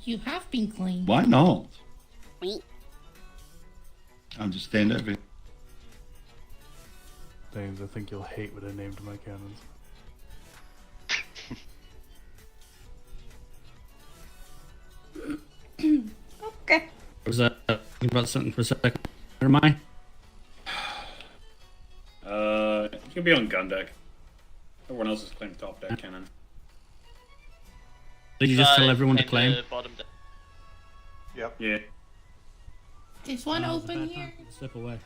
You have been cleaned. Why not? Wait. I'll just stand over here. Dames, I think you'll hate what I named my cannons. Okay. Was that thinking about something for a second? Where am I? You can be on gun deck. Everyone else is claimed top deck cannon. Did you just tell everyone to claim? Bottom deck. Yep. Yeah. There's one Oh, it's open about here. time to step away.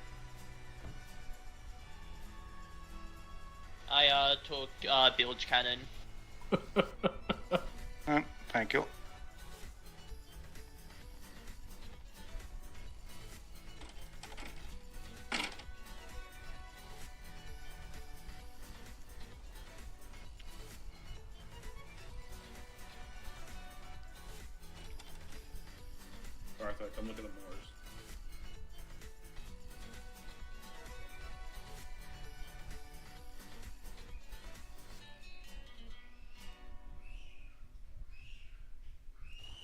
I took bilge cannon. Thank you. Arthur, come look at the Moors.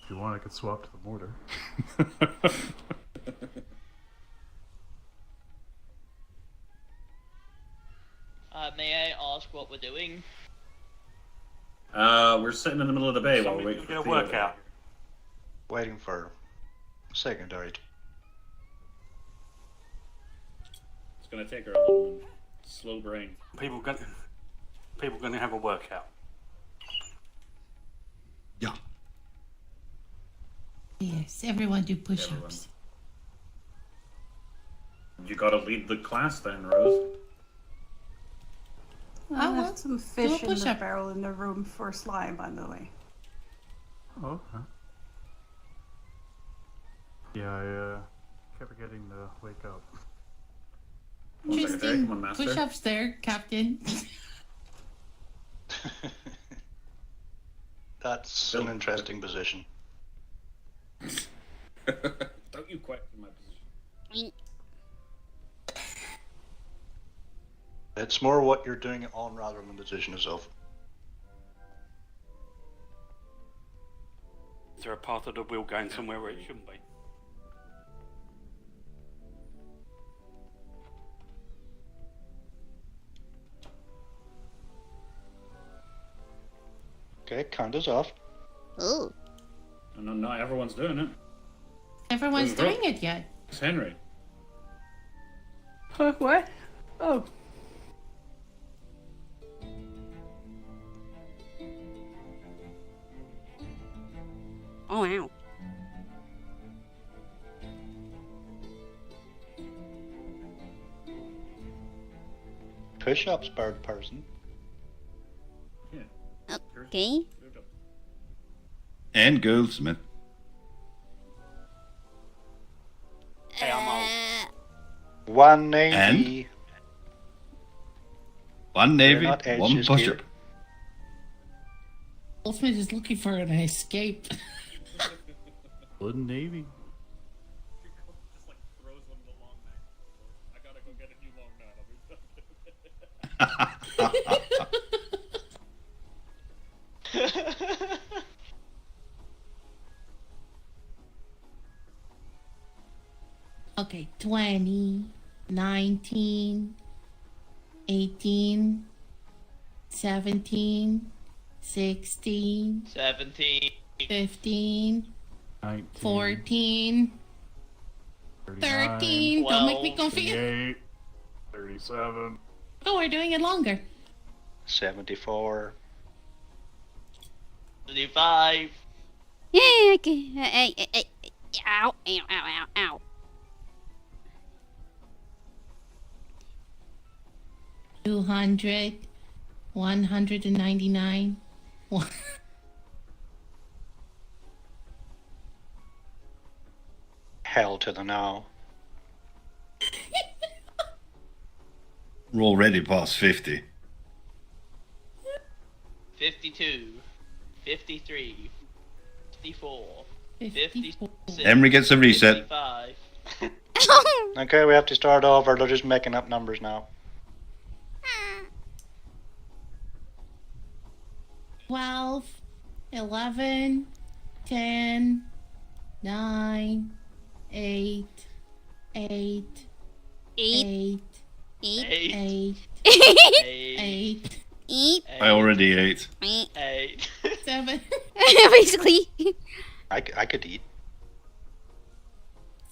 If you want, I could swap to the mortar. May I ask what we're doing? We're sitting in the middle of the bay while we Somebody wait get for a Theo to workout. get Waiting for secondary. It's gonna take her a little bit. Slow brain. People gonna have a workout. Yeah. Yes, everyone do push-ups. You gotta lead the class then, Rose. I well, have some do a fish in the push-up. barrel in the room for slime, by the way. Oh, okay. Yeah, I kept forgetting to wake up. One second, Terry. Come on, Master. Push-ups there, Captain. That's an interesting position. Don't you question my position. It's more what you're doing it on rather than the position itself. Is there a part of the wheel going somewhere where it shouldn't be? Okay, count us off. Ooh. No, not everyone's doing it. Everyone's Who's doing Brooke? it yet. It's Henry. What? Oh. Oh, wow. Push-ups, bird person. Yeah. Okay. And Goldsmith. Hey, I'm out. 180. One Navy, not edge, one just push-up. keep- Wolfman is looking for an escape. Blood and Navy. Just like throws one of the long knives. I gotta go get a new long knife. Okay, 20, 19, 18, 17, 16, 17. 15, 19. 14, 13. Don't make me 12, confused. 38. 37. Oh, we're doing it longer. 74. 25. Yeah, okay. Ow, ow, ow, ow, ow. 200, 199. Hell to the no. We're already past 50. 52. 53. 54. 54. 56. Emery gets a reset. 55. Okay, we have to start over. They're just making up numbers now. 12, 11, 10, 9, 8, 8, 8, 8, 8, 8, 8, 8, 8, I already ate. 8. 7, basically. I could eat.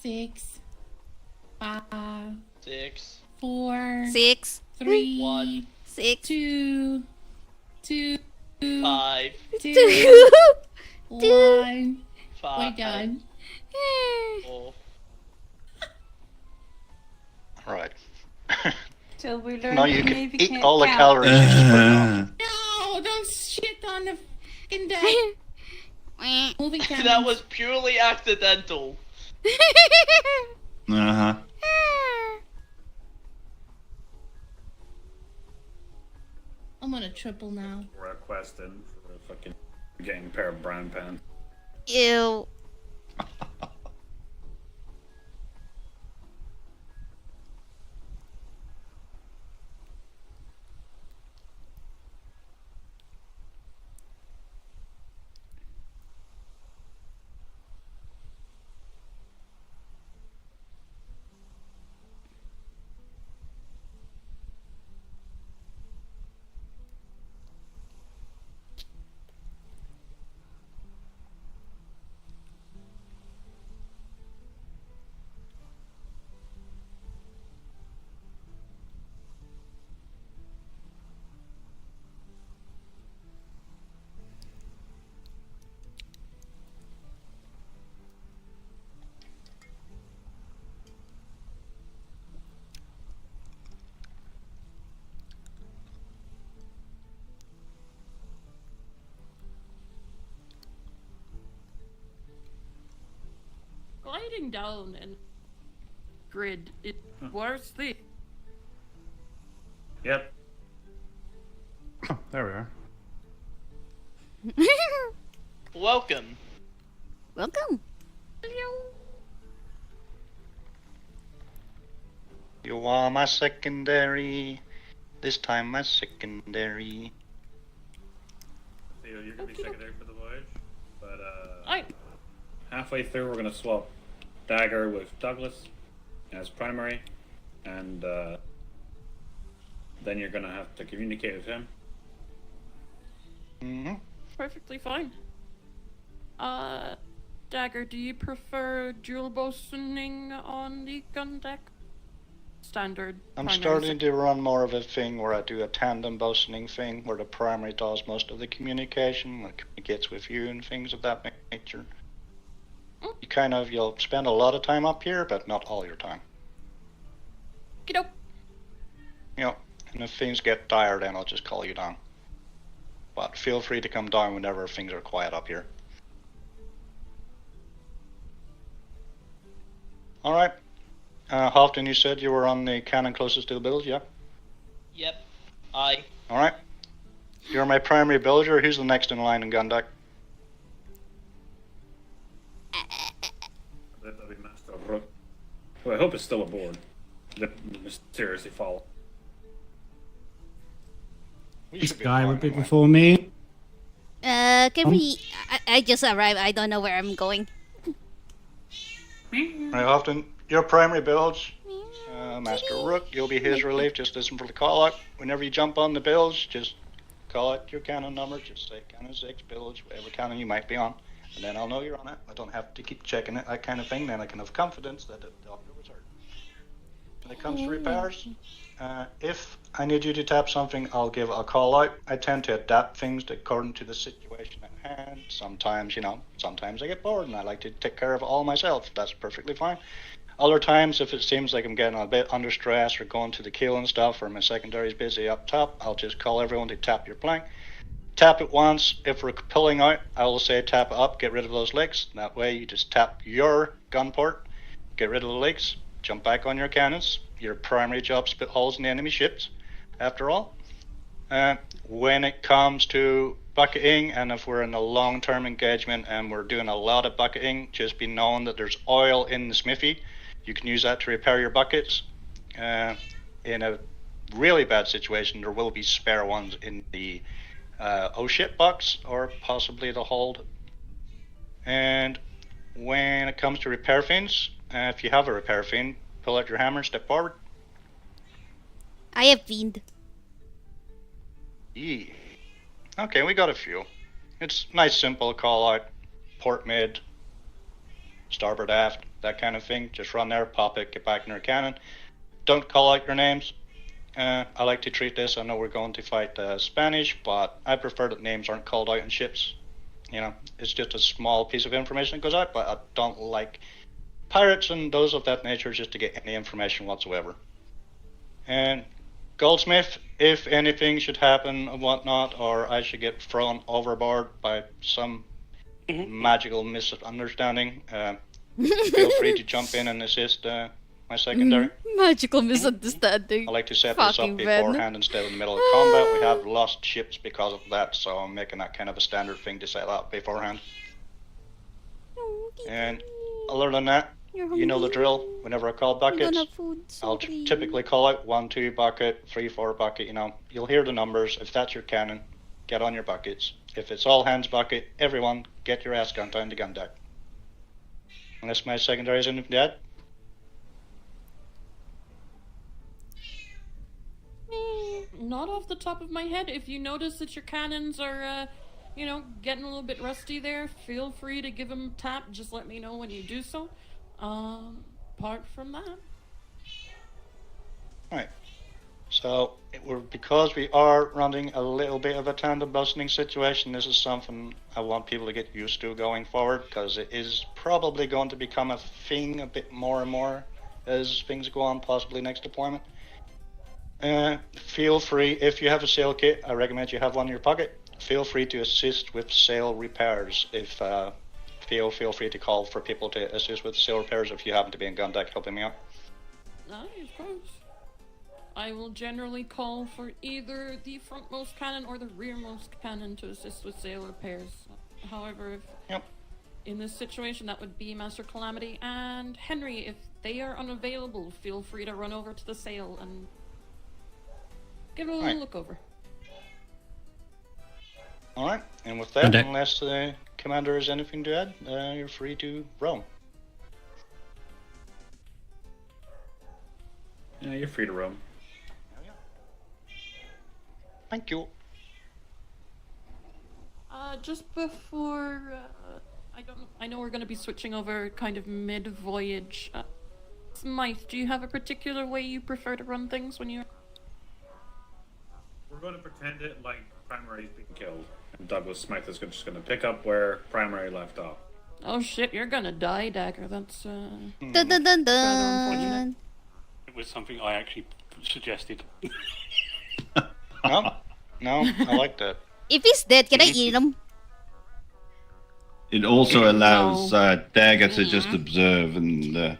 6, 5, 6, 4, 6, 3, 1, 6, 2, 5, 2, 2. 1. 5. We're done. 4. Alright. Till we learn Now that you can maybe eat can't all the count. calories you just put on. No, don't shit on the fucking deck. Moving That cannons. was purely accidental. Uh-huh. I'm on a triple now. Requesting for a fucking getting a pair of brown pants. Ew. Gliding down and grid is worse thing. Yep. Oh, there we are. Welcome. Welcome. You are my secondary. This time my secondary. Theo, you're gonna be secondary for the voyage, but I halfway through we're gonna swap Dagger with Douglas as primary, and then you're gonna have to communicate with him. Mm-hmm. perfectly fine. Dagger, do you prefer dual bosoning on the gun deck? Standard. I'm primary starting to run more of a thing where I do a tandem bosoning thing where the primary does most of the communication, like communicates with you and things of that nature. You'll spend a lot of time up here, but not all your time. Kiddo. You know, and if things get dire, then I'll just call you down. But feel free to come down whenever things are quiet up here. Alright. Houghton, you said you were on the cannon closest to the bilge, yeah? Yep. I. Alright. You're my primary bilger. Who's the next in line in gun deck? That'll be Master Rook. Well, I hope it's still aboard. That mysteriously fall. This guy would be before me. Can we... I just arrived. I don't know where I'm going. Right, Houghton, your primary bilge. Master Rook, you'll be his relief. Just listen for the call out. Whenever you jump on the bilge, just call out your cannon number. Just say cannon 6, bilge, whatever cannon you might be on. And then I'll know you're on it. I don't have to keep checking it, that kind of thing. Then I can have confidence that the doctor was hurt. When it comes to repairs, if I need you to tap something, I'll give a call out. I tend to adapt things according to the situation at hand. Sometimes, sometimes I get bored and I like to take care of it all myself. That's perfectly fine. Other times, if it seems like I'm getting a bit under stress or going to the kill and stuff, or my secondary's busy up top, I'll just call everyone to tap your plank. Tap it once. If we're pulling out, I will say tap it up, get rid of those leaks. That way you just tap your gun port, get rid of the leaks, jump back on your cannons. Your primary job is to put holes in the enemy ships, after all. When it comes to bucketing, and if we're in a long-term engagement and we're doing a lot of bucketing, just be known that there's oil in the smithy. You can use that to repair your buckets. In a really bad situation, there will be spare ones in the O-ship box, or possibly the hold. And when it comes to repair fiends, if you have a repair fiend, pull out your hammer and step forward. I have fiend. Yeah. Okay, we got a few. It's nice, simple call out. Port mid, starboard aft, that kind of thing. Just run there, pop it, get back in your cannon. Don't call out your names. I like to treat this, I know we're going to fight Spanish, but I prefer that names aren't called out in ships. You know, it's just a small piece of information that goes out, but I don't like pirates and those of that nature just to get any information whatsoever. And Goldsmith, if anything should happen and whatnot, or I should get thrown overboard by some magical misunderstanding, feel free to jump in and assist my secondary. Magical misunderstanding. I like to set this up Fucking beforehand Ben. instead of in the middle of combat. We have lost ships because of that, so I'm making that kind of a standard thing to set up beforehand. And other than that, you know the drill. Whenever I call buckets, I'll typically call out 1, 2 bucket, 3, 4 bucket. You know, you'll hear the numbers. If that's your cannon, get on your buckets. If it's all hands bucket, everyone get your ass gun down the gun deck. Unless my secondary is anything to add. Not off the top of my head. If you notice that your cannons are, you know, getting a little bit rusty there, feel free to give them a tap. Just let me know when you do so. Apart from that. Right. So, because we are running a little bit of a tandem bosuning situation, this is something I want people to get used to going forward, because it is probably going to become a thing a bit more and more as things go on, possibly next deployment. Feel free, if you have a sail kit, I recommend you have one in your pocket. Feel free to assist with sail repairs. If feel free to call for people to assist with sail repairs if you happen to be in gun deck helping me out. Aye, of course. I will generally call for either the frontmost cannon or the rearmost cannon to assist with sail repairs. However, if in this situation, that would be Master Calamity and Henry. If they are unavailable, feel free to run over to the sail and give it a little look over. Alright, and with that, unless the commander has anything to add, you're free to roam. Yeah, you're free to roam. Thank you. Just before, I know we're going to be switching over kind of mid-voyage. Smythe, do you have a particular way you prefer to run things when you're... We're going to pretend it like Primary's being killed, and Douglas Smythe is just going to pick up where Primary left off. Oh shit, you're gonna die, Dagger. That's, Dun dun dun rather dun. unfortunate. It was something I actually suggested. No, I like that. If he's dead, can I eat him? It also allows Dagger to just observe and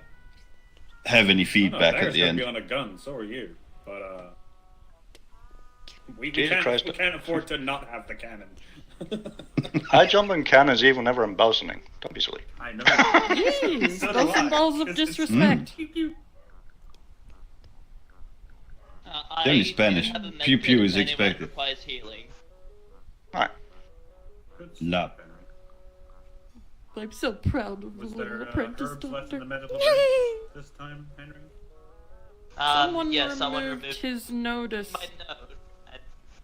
have any feedback at the end. Be on a gun, so are you. But we Jesus Christ. can't afford to not have the cannon. I jump in cannons even whenever I'm bosuning. Don't be silly. I know. Jeez, So do those I. balls of disrespect. Only Spanish. Pew pew is expected. Requires healing. Alright. Love. I'm so proud of the Was little there apprentice herbs left in the doctor. medical bin this time, Henry? Someone someone removed removed his notice. my note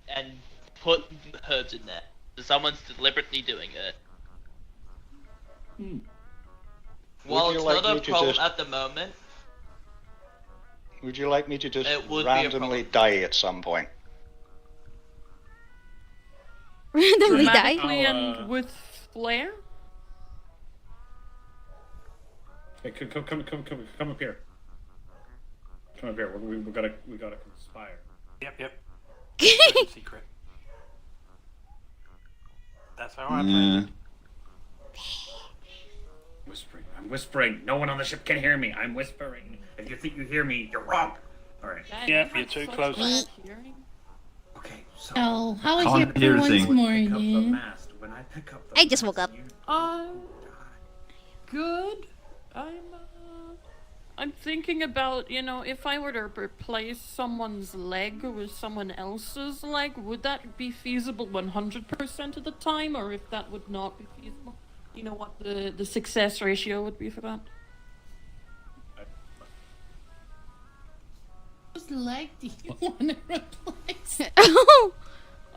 and put herbs in there. So someone's deliberately doing it. While Would you it's like not me a to problem just- at the moment, Would you like me to just It would be a randomly die at some point? Randomly die? Dramatically I'll, and with flair? Hey, come up here. Come up here. We gotta conspire. Yep. It's a secret. That's alright, friend. I'm whispering. No one on the ship can hear me. I'm whispering. If you think you hear me, you're wrong. All right. Yep, you're too close. Okay. So Oh, how is Can't your hear a performance thing. pick up the morning? mast. When I pick up the I just woke mast, up. you Good. I'm thinking about, if I were to replace someone's leg with someone else's leg, would that be feasible 100% of the time, or if that would not be feasible? you know what the success ratio would be for that? Whose leg do you want to replace? Oh!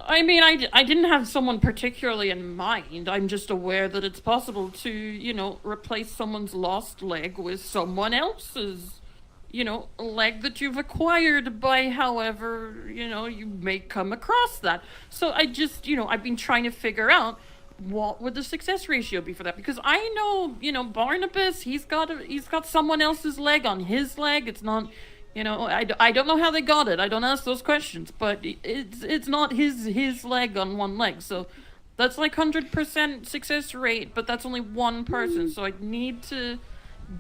I mean, I didn't have someone particularly in mind. I'm just aware that it's possible to, you know, replace someone's lost leg with someone else's, you know, leg that you've acquired by however, you know, you may come across that. So I just, you know, I've been trying to figure out what would the success ratio be for that, because I know, you know, Barnabas, he's got someone else's leg on his leg. It's not, you know, I don't know how they got it. I don't ask those questions, but it's not his leg on one leg. So that's like 100% success rate, but that's only one person. So I'd need to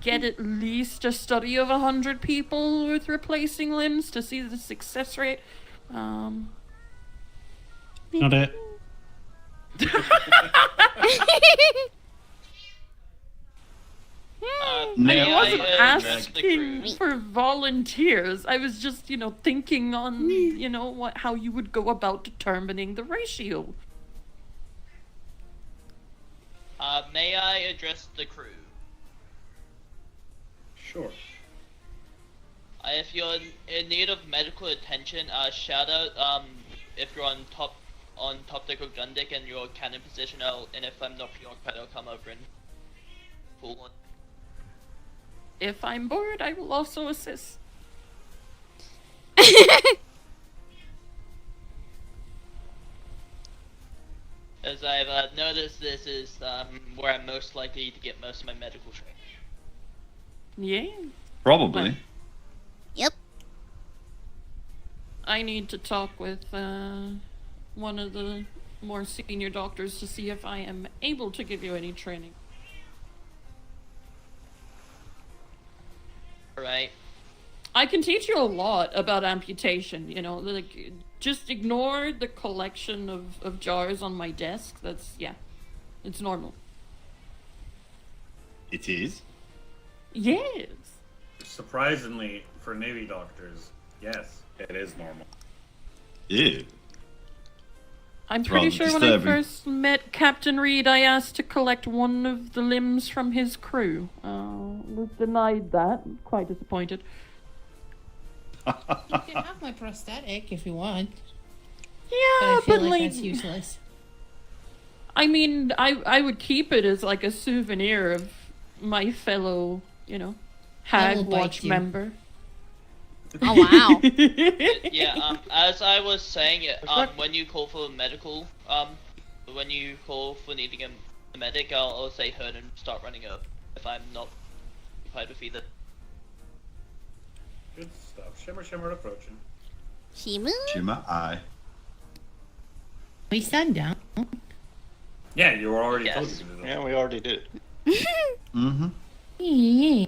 get at least a study of 100 people with replacing limbs to see the success rate. Not it. May I wasn't address the asking crew? for volunteers. I was just, you know, thinking on, you know, how you would go about determining the ratio. May I address the crew? Sure. If you're in need of medical attention, shout out. If you're on top deck or gun deck and you're cannon position, and if I'm not preoccupied, I'll come over and pull one. If I'm bored, I will also assist. As I've noticed, this is where I'm most likely to get most of my medical training. Yeah. Probably. Yep. I need to talk with one of the more senior doctors to see if I am able to give you any training. Alright. I can teach you a lot about amputation, you know, like, just ignore the collection of jars on my desk. That's, yeah, it's normal. It is. Yes. Surprisingly, for Navy doctors, yes, it is normal. Ew. I'm It's pretty rather sure when I disturbing. first met Captain Reed, I asked to collect one of the limbs from his crew. Was denied that. Quite disappointed. You can have my prosthetic if you want. Yeah, But I feel like like, that's useless. I mean, I would keep it as like a souvenir of my fellow, you know, I will Hag bite Watch you. member. Oh wow. Yeah, as I was saying, when you call for medical, when you call for needing a medic, I'll say herd and start running up if I'm not occupied with either. Good stuff. Shimmer approaching. Shimu? Shimmer eye. We stand down. Yeah, you were already Yes. told you to do that. Yeah, we already did. Mm-hmm. Yeah.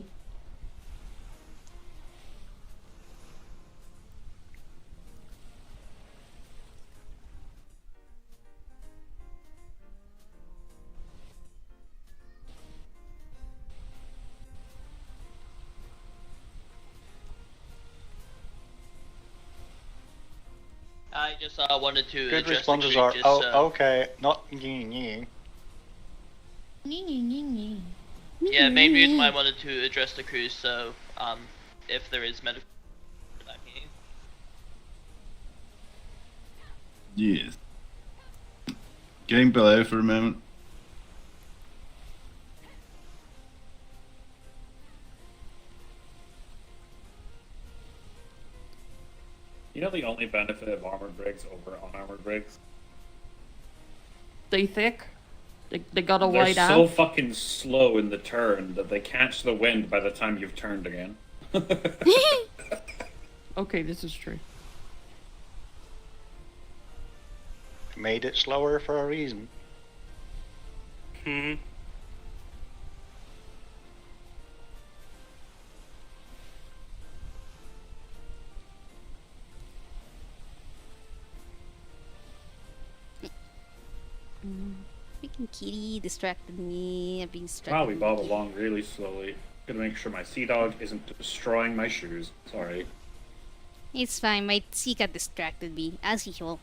I just wanted to Good address responses the are, crew, oh, just, okay, not ying. Yeah, main reason why I wanted to address the crew, so if there is medical, Yes. Getting below for a moment. You know the only benefit of armored rigs over unarmored rigs? They thick. They got a They're wide so ass. fucking slow in the turn that they catch the wind by the time you've turned again. Okay, this is true. Made it slower for a reason. Hmm. Freaking kitty distracted me. I've been distracted. Wow, we bob along really slowly. Gonna make sure my sea dog isn't destroying my shoes. Sorry. It's fine. My sea cat distracted me, as usual.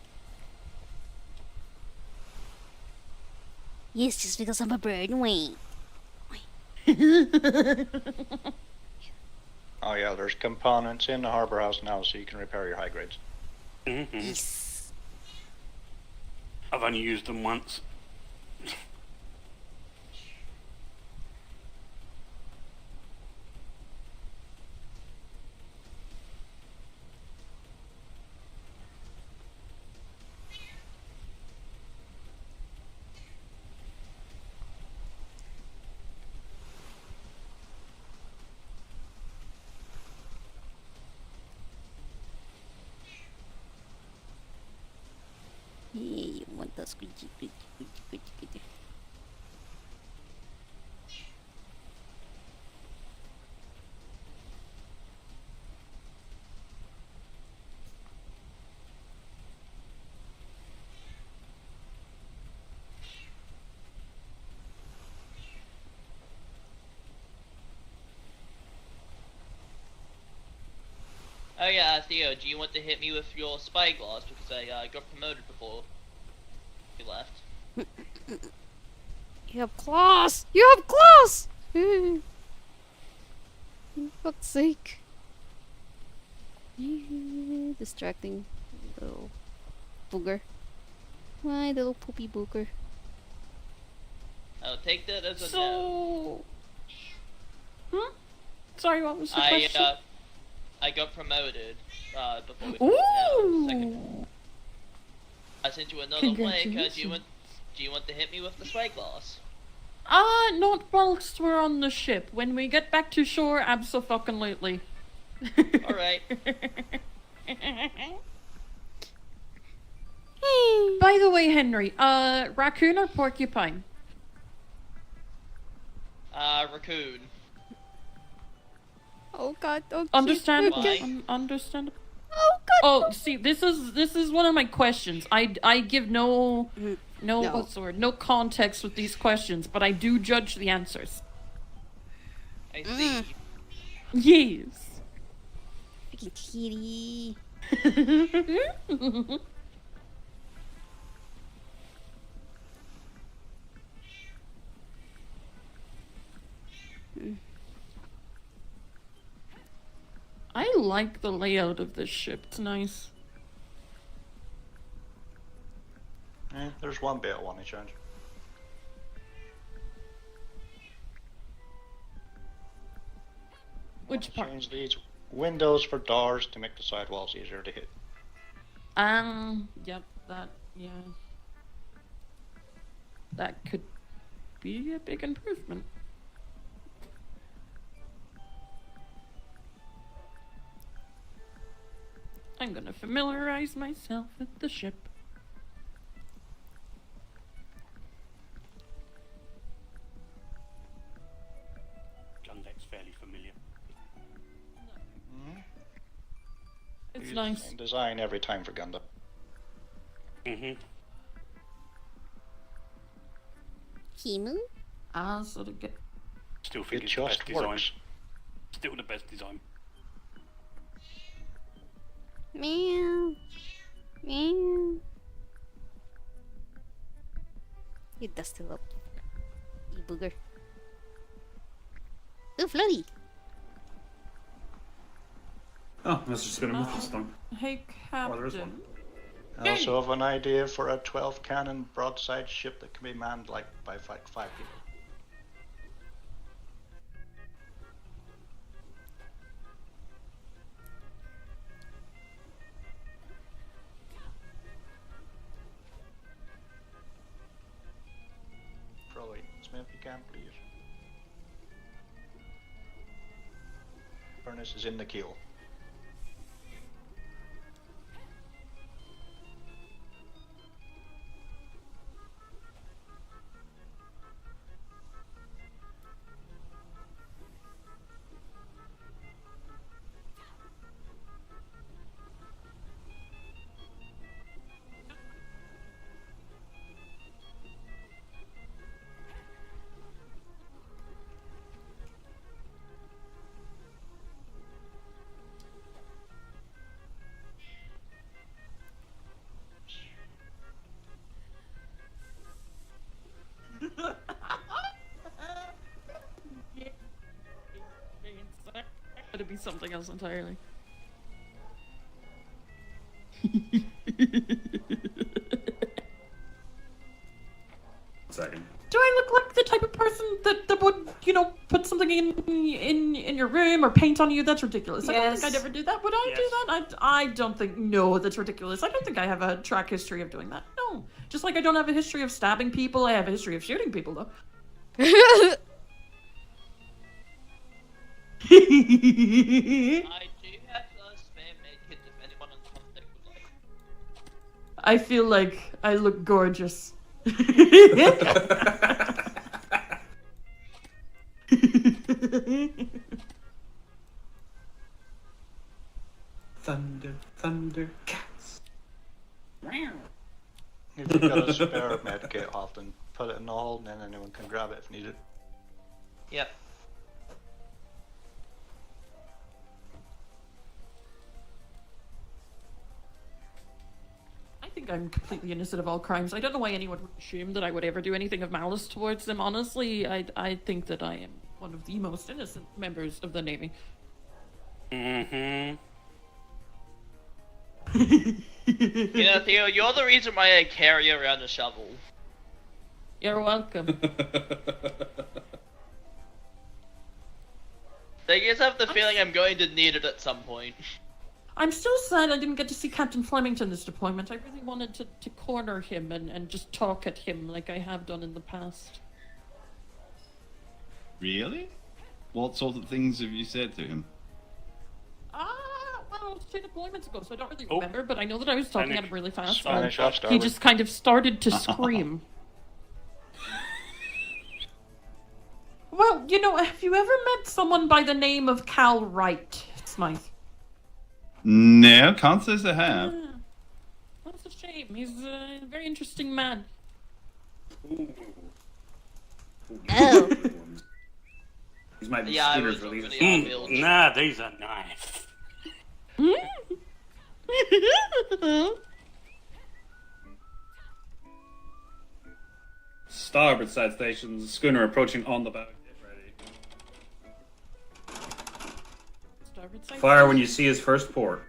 Yes, just because I'm a bird. Wait. Oh yeah, there's components in the harbor house now, so you can repair your high grades. Yes. I've only used them once. Hey, you want the squeaky, squeaky, squeaky, squeaky, squeaky. Oh yeah, Theo, do you want to hit me with your spyglass because I got promoted before you left? You have claws! You have claws! For fuck's sake. Distracting little booger. My little poopy booger. I'll take that as a no. So... Hmm? Sorry, what was the question? I got promoted before we second. Ooh! I sent you another link. Do you want to hit me with the spyglass? Not whilst we're on the ship. When we get back to shore, abso-fucking-lutely. Alright. By the way, Henry, raccoon or porcupine? Raccoon. Oh god, okay. Understandable. Why? Understandable. Oh god. Oh, see, this is one of my questions. I give no No. what's the word? No context with these questions, but I do judge the answers. I see. Yes. Freaking kitty. I like the layout of this ship. It's nice. There's one bit I want to change. Which part? Change these windows for doors to make the sidewalls easier to hit. Yep, yeah. That could be a big improvement. I'm gonna familiarize myself with the ship. Gun deck's fairly familiar. It's Use nice. the same design every time for Gundam. Himu? So to get... Still think It it's the best just design. works. Still the best design. Meow. Meow. You dusty little... You booger. Ooh, floaty. Oh, I was just gonna move this thing. Hey, Oh, there is one. Captain. I also have an idea for a 12 cannon broadside ship that can be manned like by 5 people. Probably, Smith, you can please. Furnace is in the keel. gonna be something else entirely. Second. Do I look like the type of person that would, you know, put something in your room or paint on you? That's ridiculous. I don't think I'd ever do that. Would I do that? I don't think. No, that's ridiculous. I don't think I have a track history of doing that. No. Just like I don't have a history of stabbing people, I have a history of shooting people, though. I do have a spare medkit if anyone on contact would like. I feel like I look gorgeous. Thunder, cats. If you've got a spare medkit, often put it in the hole, and then anyone can grab it if needed. Yep. I think I'm completely innocent of all crimes. I don't know why anyone would assume that I would ever do anything of malice towards them. Honestly, I think that I am one of the most innocent members of the Navy. Mm-hmm. You know, Theo, you're the reason why I carry around a shovel. You're welcome. I just have the feeling I'm going to need it at some point. I'm still sad I didn't get to see Captain Flemington this deployment. I really wanted to corner him and just talk at him like I have done in the past. Really? What sort of things have you said to him? Well, 2 deployments ago, so I don't really remember, but I know that I was talking at him really fast. Spanish off He starboard. just kind of started to scream. Well, you know, have you ever met someone by the name of Cal Wright, Smythe? No, can't say I have. That's a shame. He's a very interesting man. Oh. These might be Yeah, I scooters was released. really on bilge. Nah, these are nice. Starboard side stations, schooner approaching on the bow. Get ready. Starboard side. Fire when you see his first port.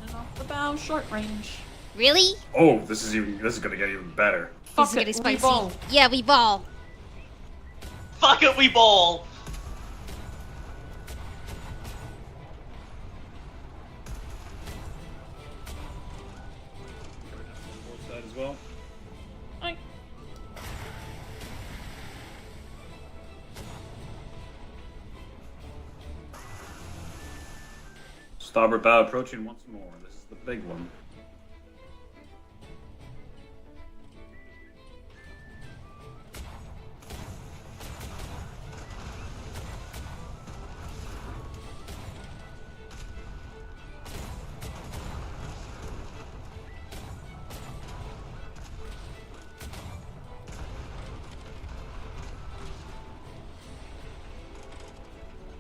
And off the bow, short range. Really? Oh, this is gonna get even better. Fuck This is getting it, we spicy. ball. Yeah, we ball. Fuck it, we ball! Port side as well. Aye. Starboard bow approaching once more. This is the big one.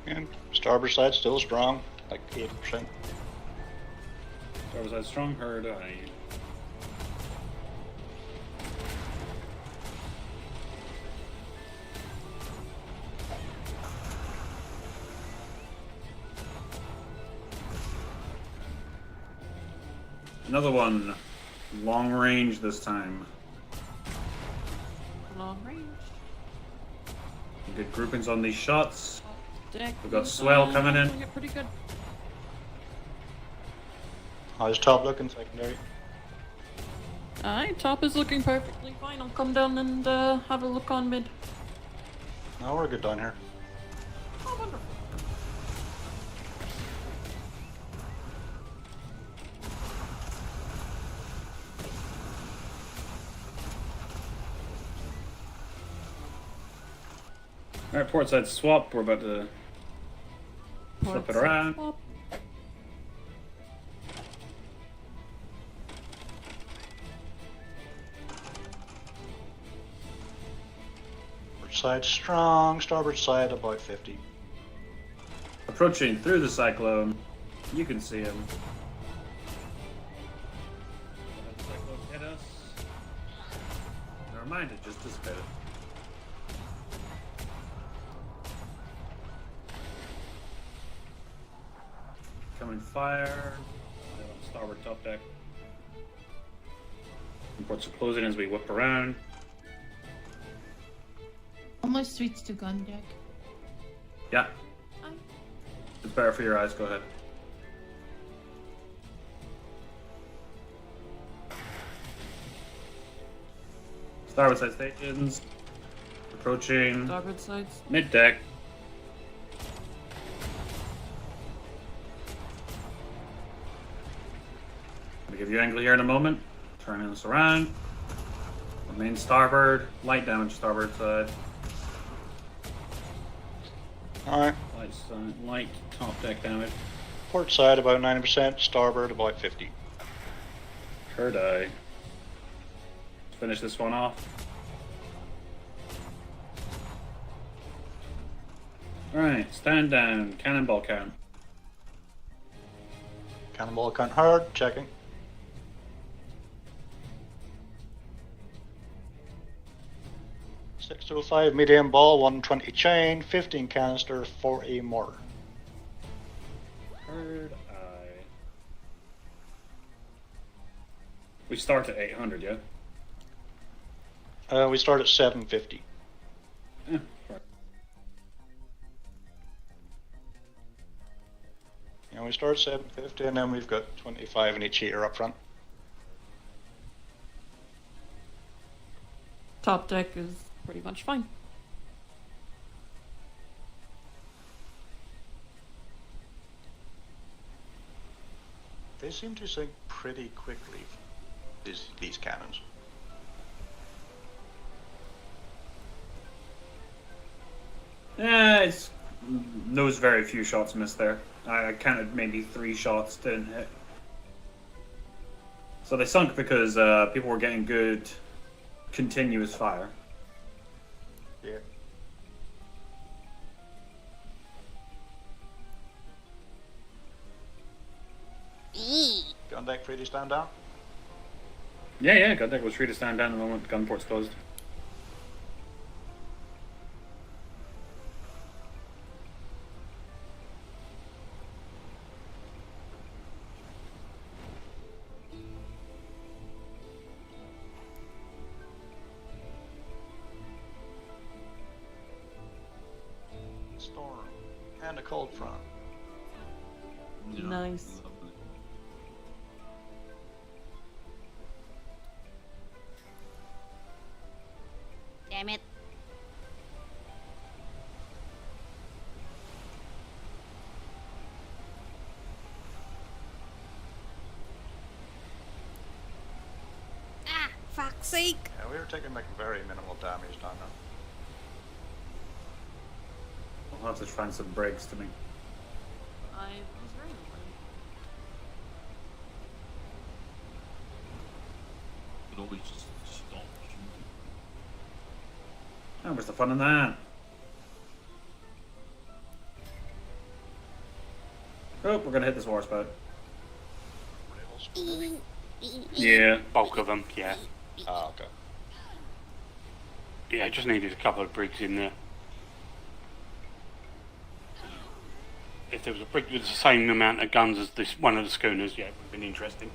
And starboard side still strong, like 80%. Starboard side strong, heard I. Another one. Long range this time. Long range. Good groupings on these shots. Deck. We've got swell coming in. Doing it pretty good. How's top looking secondary? Aye, top is looking perfectly fine. I'll come down and have a look on mid. No, we're good down here. Oh, wonderful. Alright, port side swap. We're about to flip it around. Swap. Port side strong, starboard side about 50. Approaching through the cyclone. You can see him. The cyclone hit us. Never mind, it just dissipated. fire. Starboard top deck. Ports are closing as we whip around. Almost switched to gun deck. Yeah. It's better for your eyes, go ahead. Starboard side stations. Approaching. Starboard sides. Mid deck. I'll give you angle here in a moment. Turning this around. Remain starboard. Light damage starboard side. Alright. Light top deck damage. Port side about 90%, starboard about 50. Third eye. Let's finish this one off. Alright, stand down. Cannonball count. Cannonball count hard, checking. .605 medium ball, 120 chain, 15 canister, 40 mortar. Third eye. We start at 800, yeah? We start at 750. Yeah, right. And we start at 750, and then we've got 25 in each heater up front. Top deck is pretty much fine. They seem to sink pretty quickly, these cannons. Yeah, it's those very few shots missed there. I counted maybe 3 shots didn't hit. So they sunk because people were getting good continuous fire. Yeah. Gun deck free to stand down? Yeah, gun deck was free to stand down the moment gun ports closed. Storm. And a cold front. Nice. Damn it. Ah, fuck's sake. Yeah, we were taking like very minimal damage down there. I'll have to find some breaks to me. I was very annoyed. But always just stop shooting. Oh, where's the fun in that? Oh, we're gonna hit this war spout. Yeah. Bulk of them, yeah. Ah, okay. Yeah, just needed a couple of brigs in there. If there was a brig with the same amount of guns as this one of the schooners, yeah, it would have been interesting.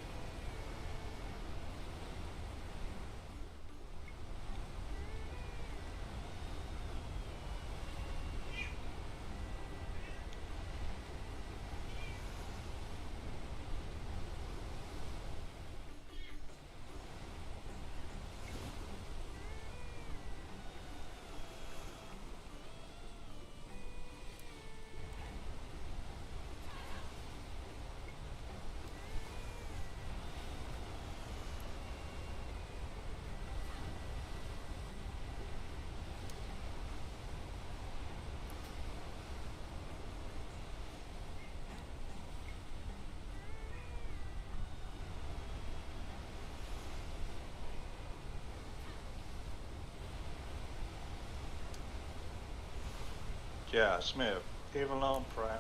Yeah, Smith. Even on primary.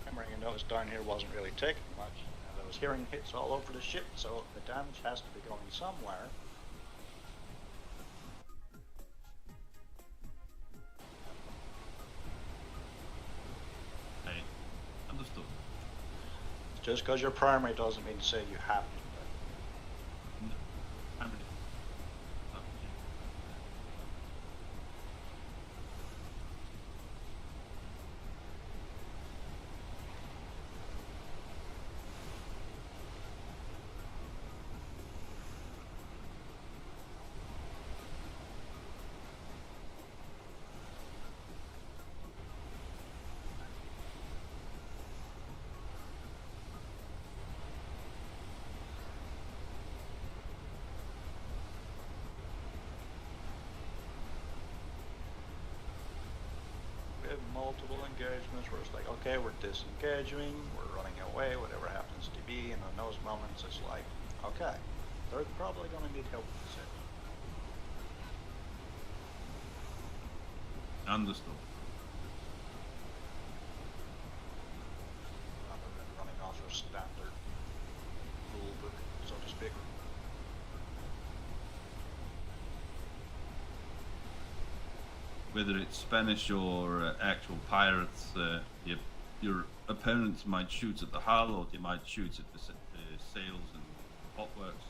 Primary, you notice down here wasn't really taking much. And I was hearing hits all over the ship, so the damage has to be going somewhere. Hey, I'm Understood. Just because you're primary doesn't mean to say you have to. Multiple engagements where it's like, okay, we're disengaging, we're running away, whatever happens to be, and in those moments it's like, okay, they're probably going to need help with this. Understood. Rather than running off a standard rule book, so to speak. Whether it's Spanish or actual pirates, your opponents might shoot at the hull, or they might shoot at the sails and hotworks.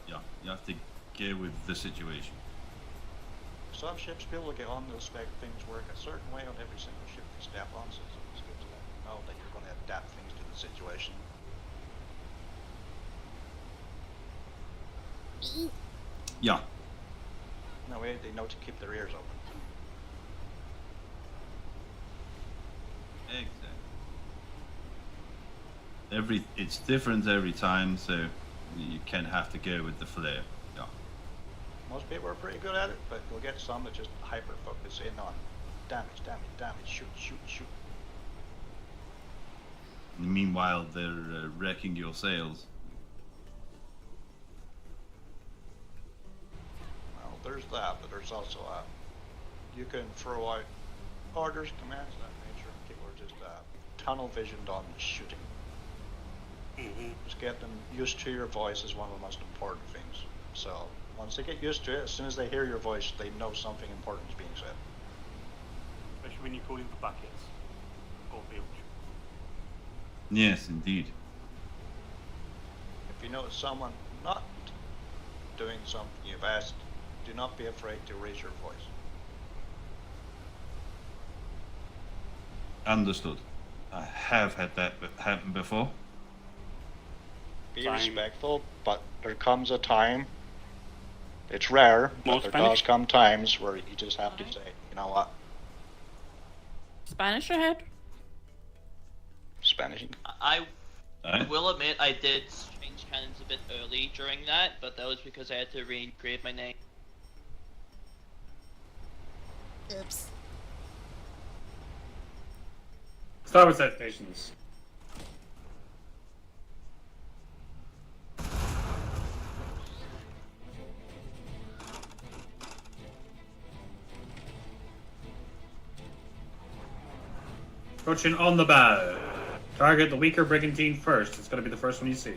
Yeah, you have to go with the situation. Some ships people get on to expect things work a certain way on every single ship they step on, so it's good to let them know that you're going to adapt things to the situation. Yeah. That way they know to keep their ears open. Exactly. It's different every time, so you can have to go with the flair. Yeah. Most people are pretty good at it, but you'll get some that just hyper focus in on damage, shoot. Meanwhile, they're wrecking your sails. Well, there's that, but there's also you can throw out orders, commands, that nature, and people are just tunnel visioned on shooting. Just get them used to your voice is one of the most important things. So once they get used to it, as soon as they hear your voice, they know something important is being said. Especially when you're calling for buckets or bilge. Yes, indeed. If you notice someone not doing something you've asked, do not be afraid to raise your voice. Understood. I have had that happen before. Be respectful, but there comes a time, it's rare, but there does come times where you just have to say, you know what? Spanish ahead? Spanish. I will admit I did change cannons a bit early during that, but that was because I had to recreate my name. Oops. Starboard side stations. Approaching on the bow. Target the weaker brigantine first. It's going to be the first one you see.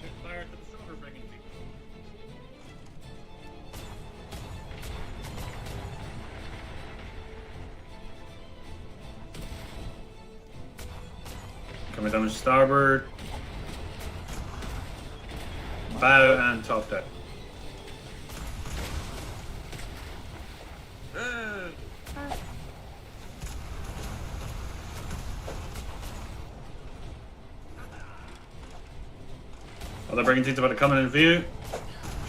Shoot fire to the stronger brigantine. Coming down to starboard. Bow and top deck. Other brigantine's about to come in view.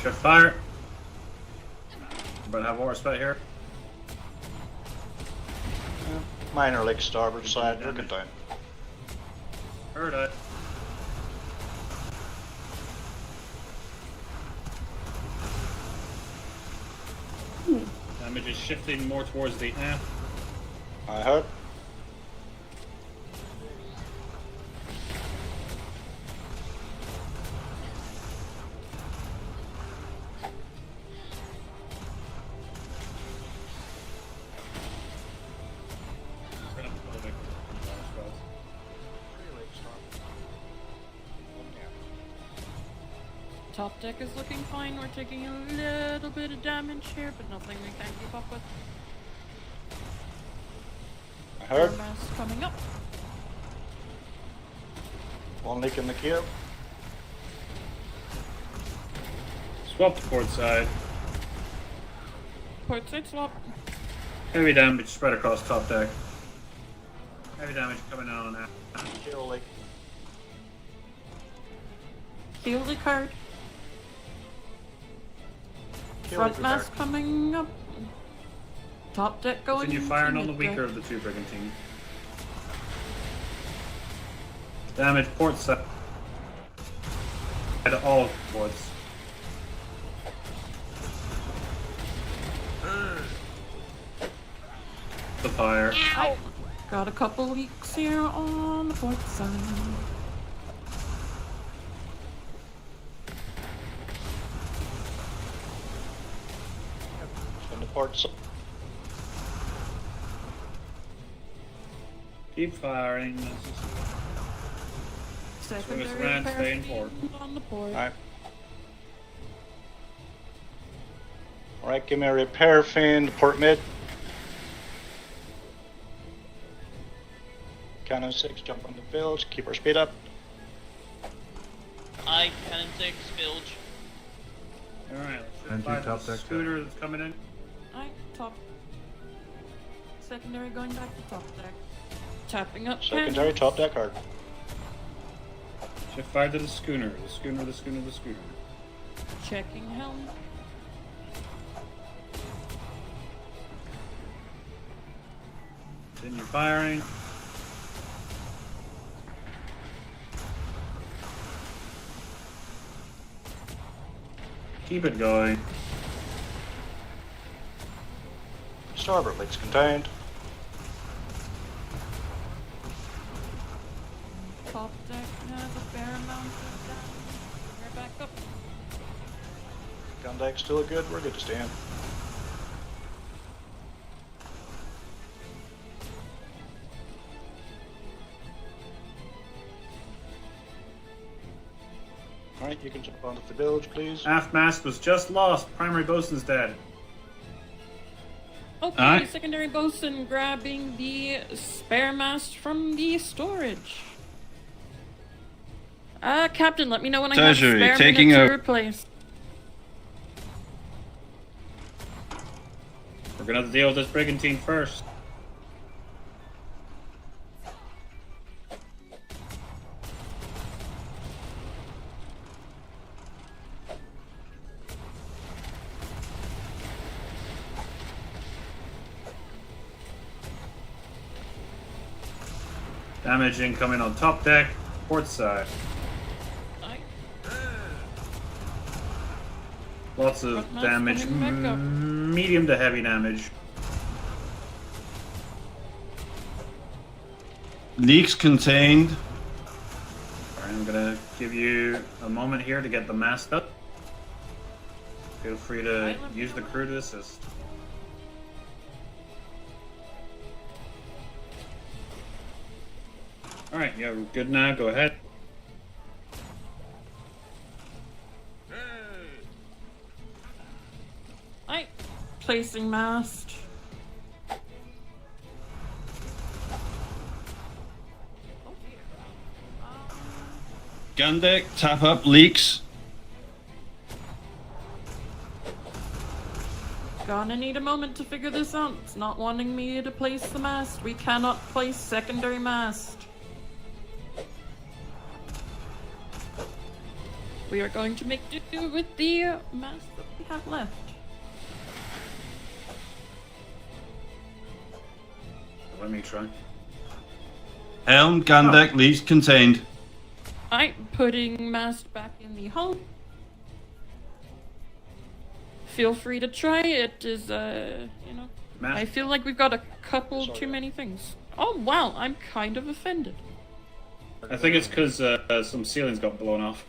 Shift fire. We're about to have war spot here. Minor league starboard side, looking down. Heard it. Damage is shifting more towards the aft. I heard. Top deck is looking fine. We're taking a little bit of damage here, but nothing we can't keep up with. I heard. Mast coming up. One leak in the queue. Swap to port side. Port side swap. Heavy damage spread across top deck. Heavy damage coming on now. Kill leak. Feel the card. Kill Front leak mast repaired. coming up. Top deck going. Continue firing on the mid deck. weaker of the two brigantine. Damage port side. At all ports. The fire. Ow. Got a couple leaks here on the port side. In the port side. Keep firing. Secondary around, stay in repair port. on the port. Alright. Alright, give me a repair fin to port mid. Cannon 6, jump on the bilge, keep our speed up. I cannon 6 bilge. Alright, And let's two top the deck scooter that's coming in. Alright, top. Secondary going back to top deck. Tapping up. Secondary cannons. top deck hard. Shift 5 to the schooner. The schooner, the schooner, the schooner. Checking helm. Continue firing. Keep it going. Starboard leaks contained. Top deck has a fair amount of damage. We're back up. Gun deck still good, we're good to stand. Alright, you can jump onto the bilge, please. Aft mast was just lost. Primary bosun's dead. Okay, Alright. secondary bosun grabbing the spare mast from the storage. Captain, let me know when I have Treasury, spare taking minutes to over. replace. We're gonna have to deal with this brigantine first. Damage incoming on top deck, port side. Aye. Lots of Front mast damage, coming back up. medium to heavy damage. Leaks contained. Alright, I'm gonna give you a moment here to get the mast up. Feel free to use the crew to assist. Alright, yeah, we're good now, go ahead. Aye. Placing mast. Gun deck, tap up, leaks. Gonna need a moment to figure this out. It's not wanting me to place the mast. We cannot place secondary mast. We are going to make do with the mast that we have left. Let me try. Helm, gun deck, leaks contained. I'm putting mast back in the hull. Feel free to try. It is, you know, Mast. I feel like we've got a couple too many things. Oh wow, I'm kind of offended. I think it's because some ceilings got blown off.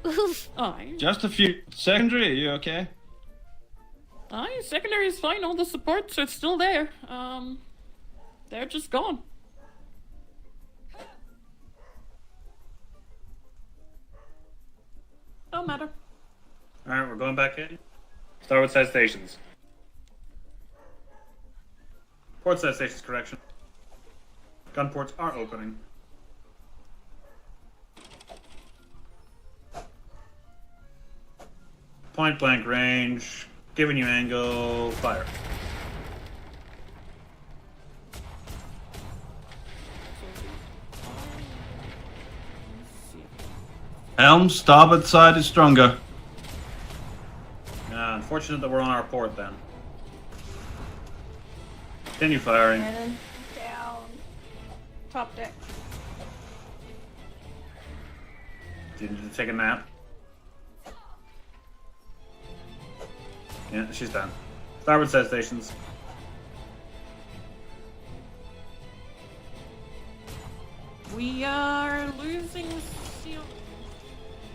Oof. Aye. Just a few. Secondary, are you okay? Aye, secondary is fine. All the supports are still there. They're just gone. Don't matter. Alright, we're going back in. Starboard side stations. Port side stations, correction. Gun ports are opening. Point blank range, giving you angle, fire. Helm, starboard side is stronger. Unfortunate that we're on our port then. Continue firing. Cannon down. Top deck. Do you need to take a nap? Yeah, she's done. Starboard side stations. We are losing seal.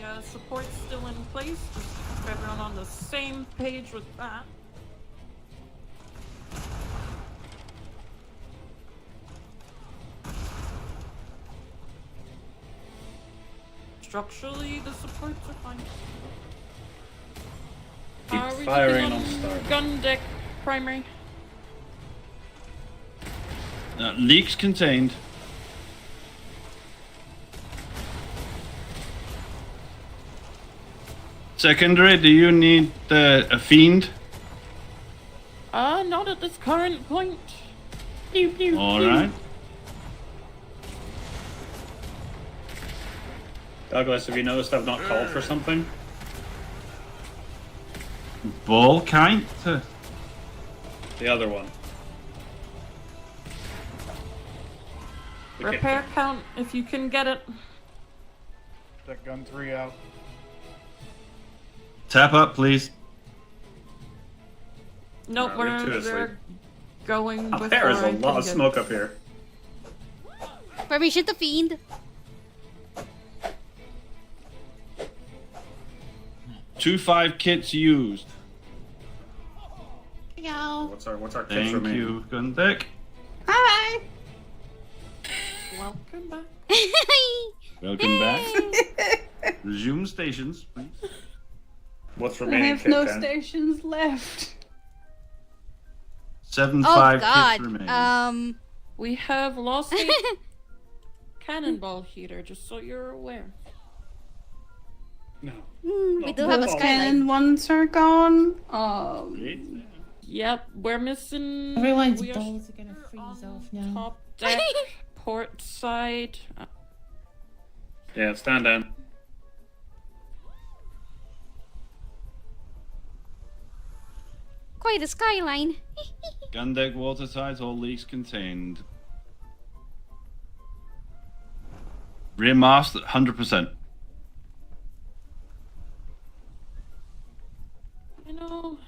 Yeah, support's still in place. Just keep everyone on the same page with that. Structurally, the supports are fine. Keep We firing looking on start. Gun deck primary. Leaks contained. Secondary, do you need a fiend? Not at this current point. Pew, pew, pew. Alright. Douglas, have you noticed I've not called for something? Ball count? The other one. Repair count if you can get it. That gun 3 out. Tap up, please. Nope, we have two asleep. they're going before There is a I lot can of get- smoke up here. Birby, shoot the fiend. Two 5 kits used. What's our kits Thank remaining? you, gun deck. Hi. Welcome back. Welcome back. Resume stations, please. What's I remaining? have kit no 10? stations left. 7 Oh 5 God. kits remaining. We have lost a cannonball heater, just so you're aware. No. We do have a skyline. Cannon ones are gone. Yep, we're missing. Everyone's we balls are gonna freeze off now. Top deck, port side. Yeah, stand down. Quite a skyline. Gun deck, watertight, all leaks contained. Rear mast at 100%. You know,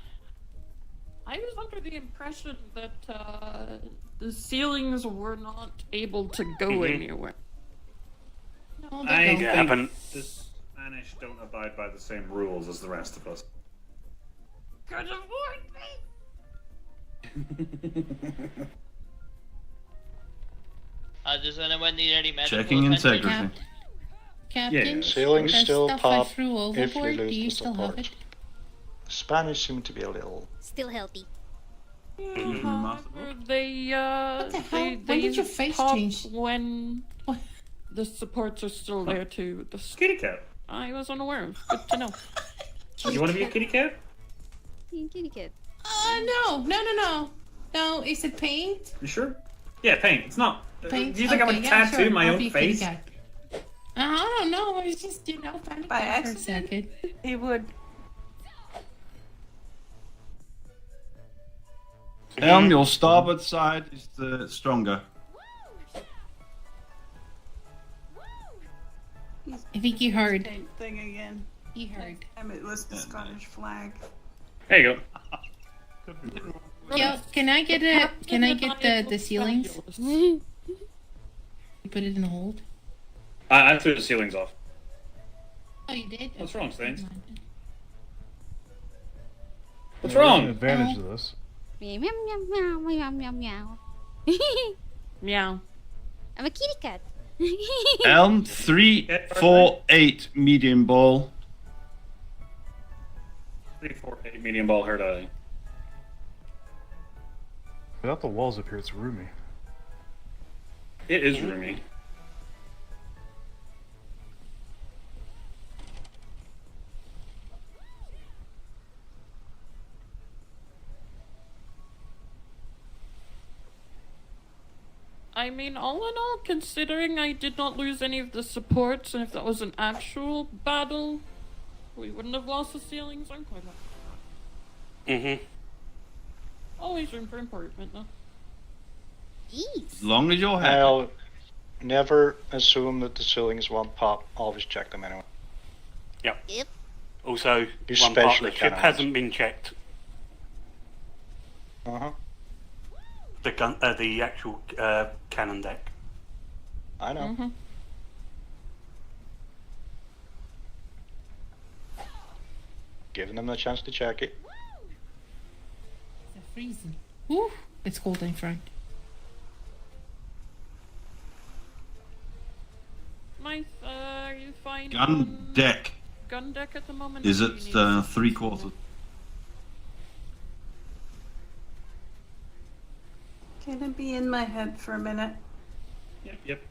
I was under the impression that the ceilings were not able to go anywhere. No, I they think don't. the Spanish don't abide by the same rules as the rest of us. Could avoid me. Does anyone need any medical Checking attention? integrity. Captain, Ceilings that still stuff pop I threw if you overboard, do lose you the still have support. it? Spanish seem to be a little. Still healthy. However, they What the hell? they When did your face pop change? when What? the supports are still there too. Kitty cat. I was unaware of. Good to know. You want to be a kitty cat? Kitty cat. No, is it paint? You sure? Yeah, paint. It's not. Paint? Do you think I would Okay, yeah, tattoo sure. my I'll own be a kitty face? cat. I don't know, I was just, panicked By there for a accident. second. He would. Helm, your starboard side is the stronger. I think you heard. Same thing again. You heard. Time it was the Scottish flag. There you go. Yo, can I get the ceilings? You put it in hold. I threw the ceilings off. Oh, you did? What's Okay, wrong, Stains? never mind. What's There's wrong? an advantage to this. Meow meow meow meow meow meow. Meow. I'm a kitty cat. Helm, 3 4 8 medium ball. 3, 4, 8 medium ball hurt eye. Without the walls up here, it's roomy. It is roomy. I mean, all in all, considering I did not lose any of the supports, and if that was an actual battle, we wouldn't have lost the ceilings. I'm quite happy. Mm-hmm. Always room for improvement, though. Jeez. As long as you're happy. I'll never assume that the ceilings won't pop. Always check them anyway. Yep. Yep. Also, one part of Especially the ship cannons. hasn't been checked. Uh-huh. The actual cannon deck. I know. Mm-hmm. Giving them the chance to check it. They're freezing. Woo! It's cold in front. Nice. Are you fine? Gun on deck. Gun deck at the moment. Is or it do you need assistance 3/4? with Can it be in my head for a minute? Yep, yep.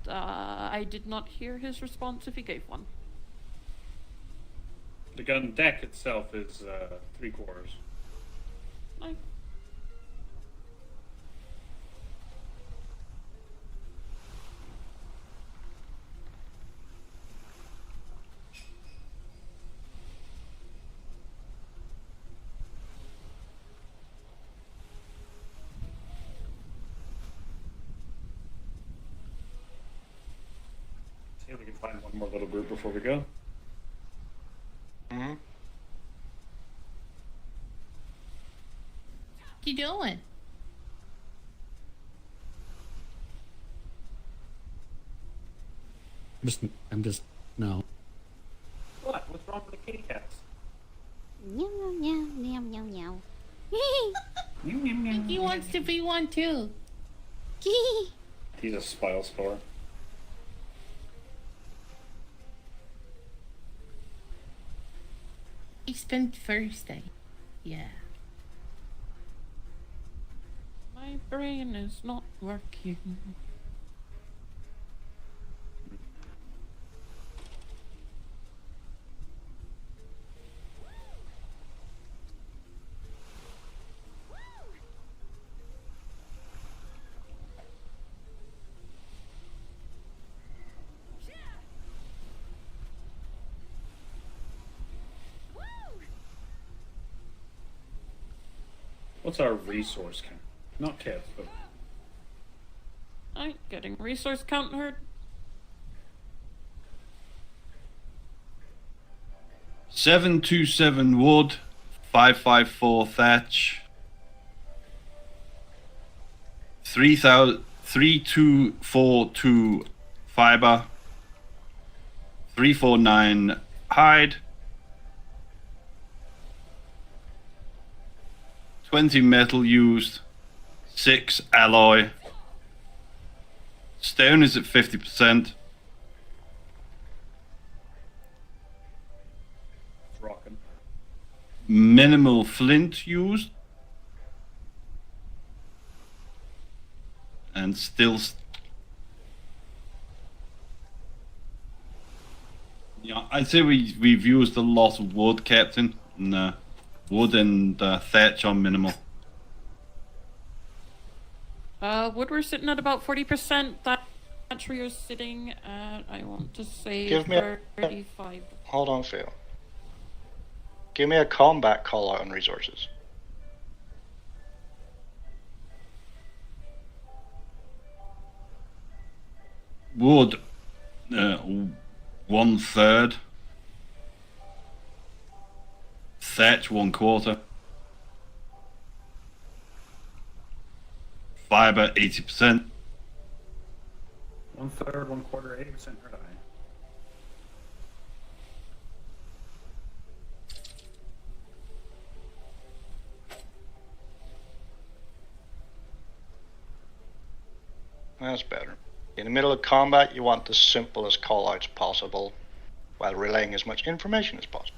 it? I did not hear his response if he gave one. The gun deck itself is 3/4. Nice. See if we can find one more little group before we go. Mm-hmm. What you doing? I'm just no. What? What's wrong with the kitty cats? Meow, meow, meow, meow, meow, He wants to be one too. meow. He's a spile spore. He spent Thursday. Yeah. My brain is not working. What's our resource count? Not cats, but Alright, getting resource count heard. 727 wood, 554 thatch, 3242 fiber, 349 hide, 20 metal used, 6 alloy. Stone is at 50%. it's rocking. Minimal flint used. And still. Yeah, I'd say we've used a lot of wood, Captain. And, wood and thatch on minimal. Wood we're sitting at about 40%. That's where you're sitting at, I want to say, Give me 35. Hold on, Phil. Give me a combat call out on resources. Wood, 1/3. Thatch, 1/4. Fiber, 80%. 1/3, 1/4, 80% red eye. That's better. In the middle of combat, you want the simplest call-outs possible, while relaying as much information as possible.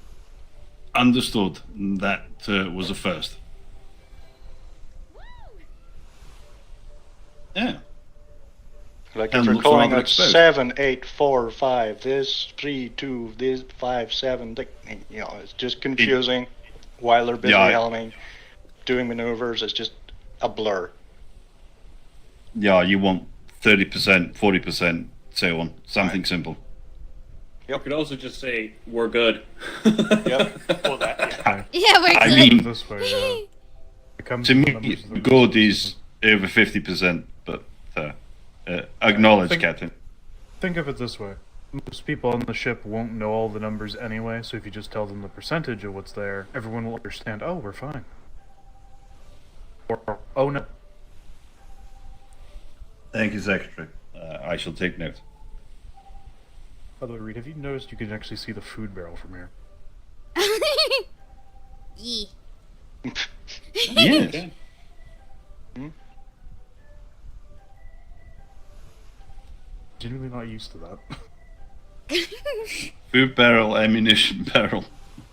Understood. That was a first. Yeah. Like And if you're looks calling rather out exposed. 7, 8, 4, 5, this 3, 2, this 5, 7, you know, it's just confusing. While they're busy Yeah. helming, doing maneuvers, it's just a blur. Yeah, you want 30%, 40%, so on. Something simple. You could also just say, we're good. Yep. Or that, yeah. Yeah, we're I good. mean, This way, it comes to with me, numbers that- good is over 50%, but acknowledge, Think- Captain. Think of it this way. Most people on the ship won't know all the numbers anyway, so if you just tell them the percentage of what's there, everyone will understand, oh, we're fine. Or, oh no. Thank you, Secretary. I shall take note. By the way, Reed, have you noticed you can actually see the food barrel from here? Yee. Yes. Okay. Genuinely not used to that. Food barrel, ammunition barrel.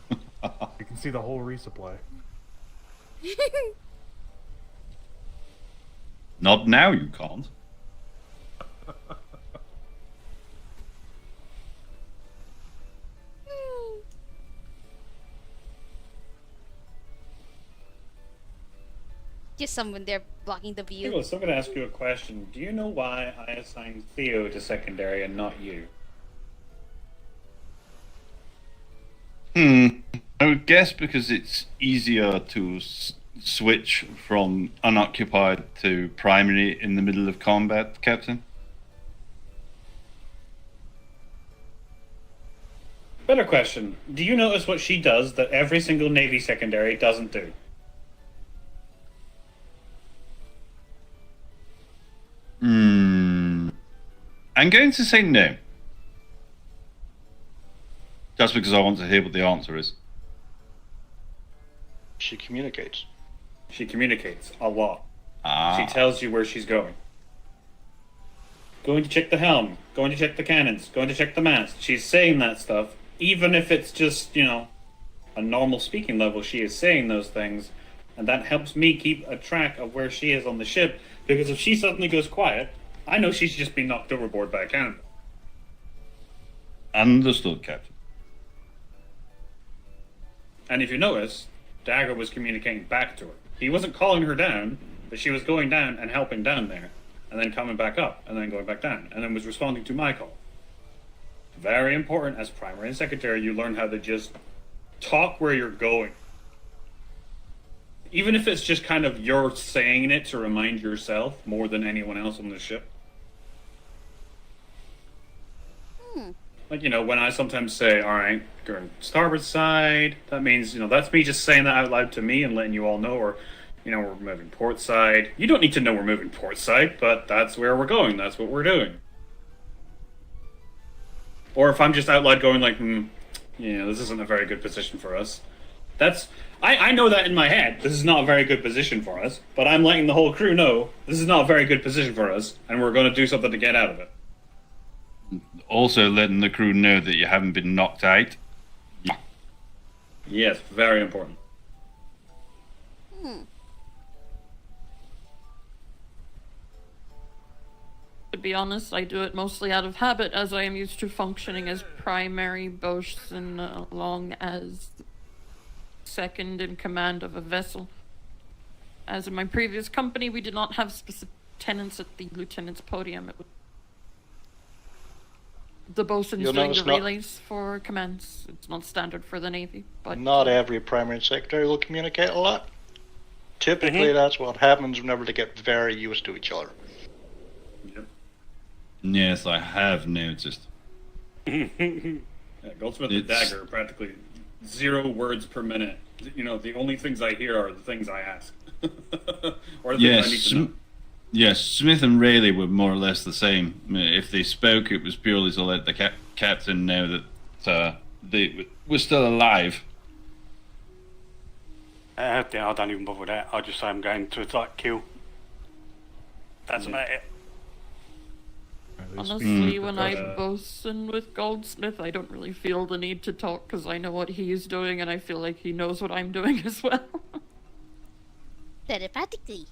You can see the whole resupply. Not now, you can't. Just someone there blocking the view. Nicholas, I'm going to ask you a question. Do you know why I assigned Theo to secondary and not you? I would guess because it's easier to switch from unoccupied to primary in the middle of combat, Captain. Better question. Do you notice what she does that every single Navy secondary doesn't do? I'm going to say no. Just because I want to hear what the answer is. She communicates. She communicates a lot. Ah. She tells you where she's going. Going to check the helm, going to check the cannons, going to check the mast. She's saying that stuff, even if it's just, you know, a normal speaking level, she is saying those things, and that helps me keep a track of where she is on the ship, because if she suddenly goes quiet, I know she's just been knocked overboard by a cannon. Understood, Captain. And if you notice, Dagger was communicating back to her. He wasn't calling her down, but she was going down and helping down there, and then coming back up, and then going back down, and then was responding to my call. Very important, as primary and secretary, you learn how to just talk where you're going. Even if it's just kind of you're saying it to remind yourself more than anyone else on the ship. Like, you know, when I sometimes say, alright, going starboard side, that means, you know, that's me just saying that out loud to me and letting you all know, or, you know, we're moving port side. You don't need to know we're moving port side, but that's where we're going, that's what we're doing. Or if I'm just out loud going like, you know, this isn't a very good position for us. That's, I know that in my head, this is not a very good position for us, but I'm letting the whole crew know, this is not a very good position for us, and we're going to do something to get out of it. Also letting the crew know that you haven't been knocked out. Yeah. Yes, very important. To be honest, I do it mostly out of habit, as I am used to functioning as primary bosun along as second in command of a vessel. As in my previous company, we did not have specific tenants at the lieutenant's podium. It was the bosun's You'll doing the notice not- relays for commands. It's not standard for the Navy, but Not every primary and secretary will communicate a lot. Typically, that's what happens whenever they get very used to each other. Yep. Yes, I have noticed. Yeah, Goldsmith and Dagger are practically 0 words per minute. You know, the only things I hear are the things I ask. Or the things I need to know. Yes, Smith and Rayleigh were more or less the same. If they spoke, it was purely to let the captain know that they were still alive. I don't even bother with that. I just say I'm going to like kill. That's about it. honestly, when I bosun with Goldsmith, I don't really feel the need to talk because I know what he is doing and I feel like he knows what I'm doing as well. Telepathically.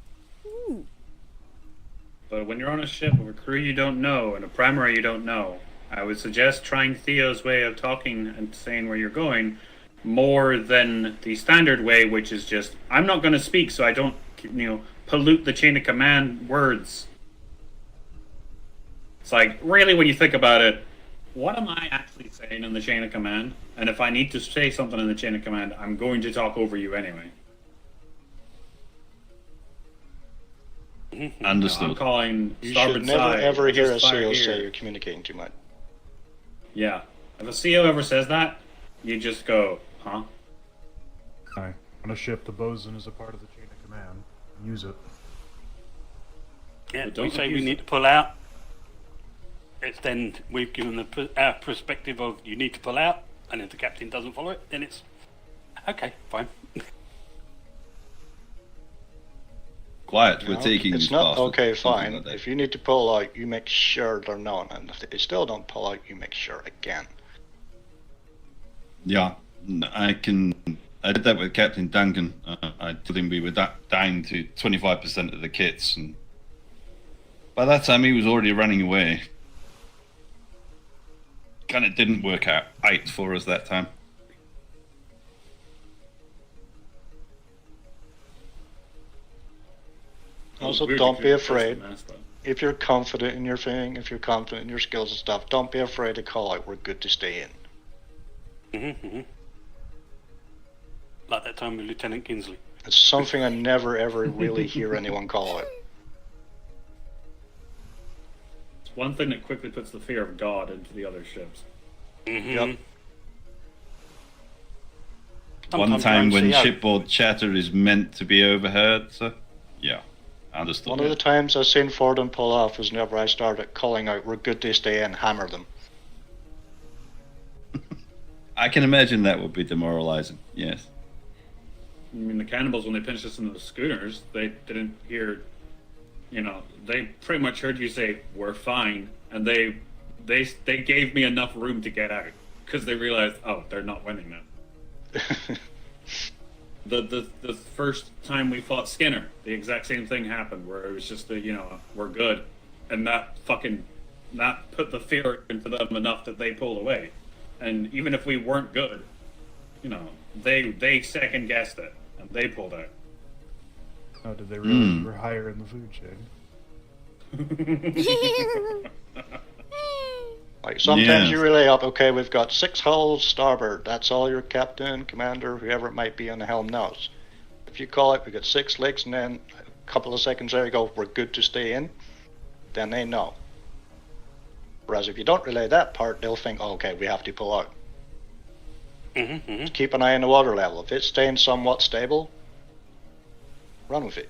But when you're on a ship with a crew you don't know and a primary you don't know, I would suggest trying Theo's way of talking and saying where you're going more than the standard way, which is just, I'm not going to speak so I don't, pollute the chain of command words. It's like, really, when you think about it, what am I actually saying in the chain of command? And if I need to say something in the chain of command, I'm going to talk over you anyway. Understood. I'm calling You starboard should never side, ever hear a just fire seal here. say you're communicating too much. Yeah. If a CO ever says that, you just go, huh? Aye. On a ship, the bosun is a part of the chain of command. Use it. Yeah, But don't we say we abuse need to pull out. It's then we've given our perspective of you need to pull out, and if the captain doesn't follow it, then it's okay, fine. Quiet, we're No, taking it's these not bastards. okay, Something fine. like that. If you need to pull out, you make sure they're known, and if they still don't pull out, you make sure again. Yeah, I did that with Captain Duncan. I told him we were down to 25% of the kits, and by that time he was already running away. Kind of didn't work out for us that time. Also, Weird don't to be trust afraid. the master. If you're confident in your thing, if you're confident in your skills and stuff, don't be afraid to call out, we're good to stay in. Like that time with Lieutenant Kinsley. It's something I never ever really hear anyone call out. It's one thing that quickly puts the fear of God into the other ships. Yep. One Sometimes time I when see how- shipboard chatter is meant to be overheard, so yeah, understood. One of the times I've seen Fordham pull off was whenever I started calling out, we're good to stay in, hammer them. I can imagine that would be demoralizing, yes. I mean, the cannibals, when they pinched us into the schooners, they didn't hear, they pretty much heard you say, we're fine, and they gave me enough room to get out, because they realized, oh, they're not winning now. The first time we fought Skinner, the exact same thing happened, where it was just we're good, and that put the fear into them enough that they pulled away. And even if we weren't good, they second guessed it and they pulled out. Oh, did they realize we were higher in the food chain? Like, sometimes Yeah. you relay up, okay, we've got 6 hulls starboard, that's all your captain, commander, whoever it might be on the helm knows. If you call it, we've got 6 leaks, and then a couple of seconds there you go, we're good to stay in, then they know. Whereas if you don't relay that part, they'll think, oh, okay, we have to pull out. Just keep an eye on the water level. If it's staying somewhat stable, run with it.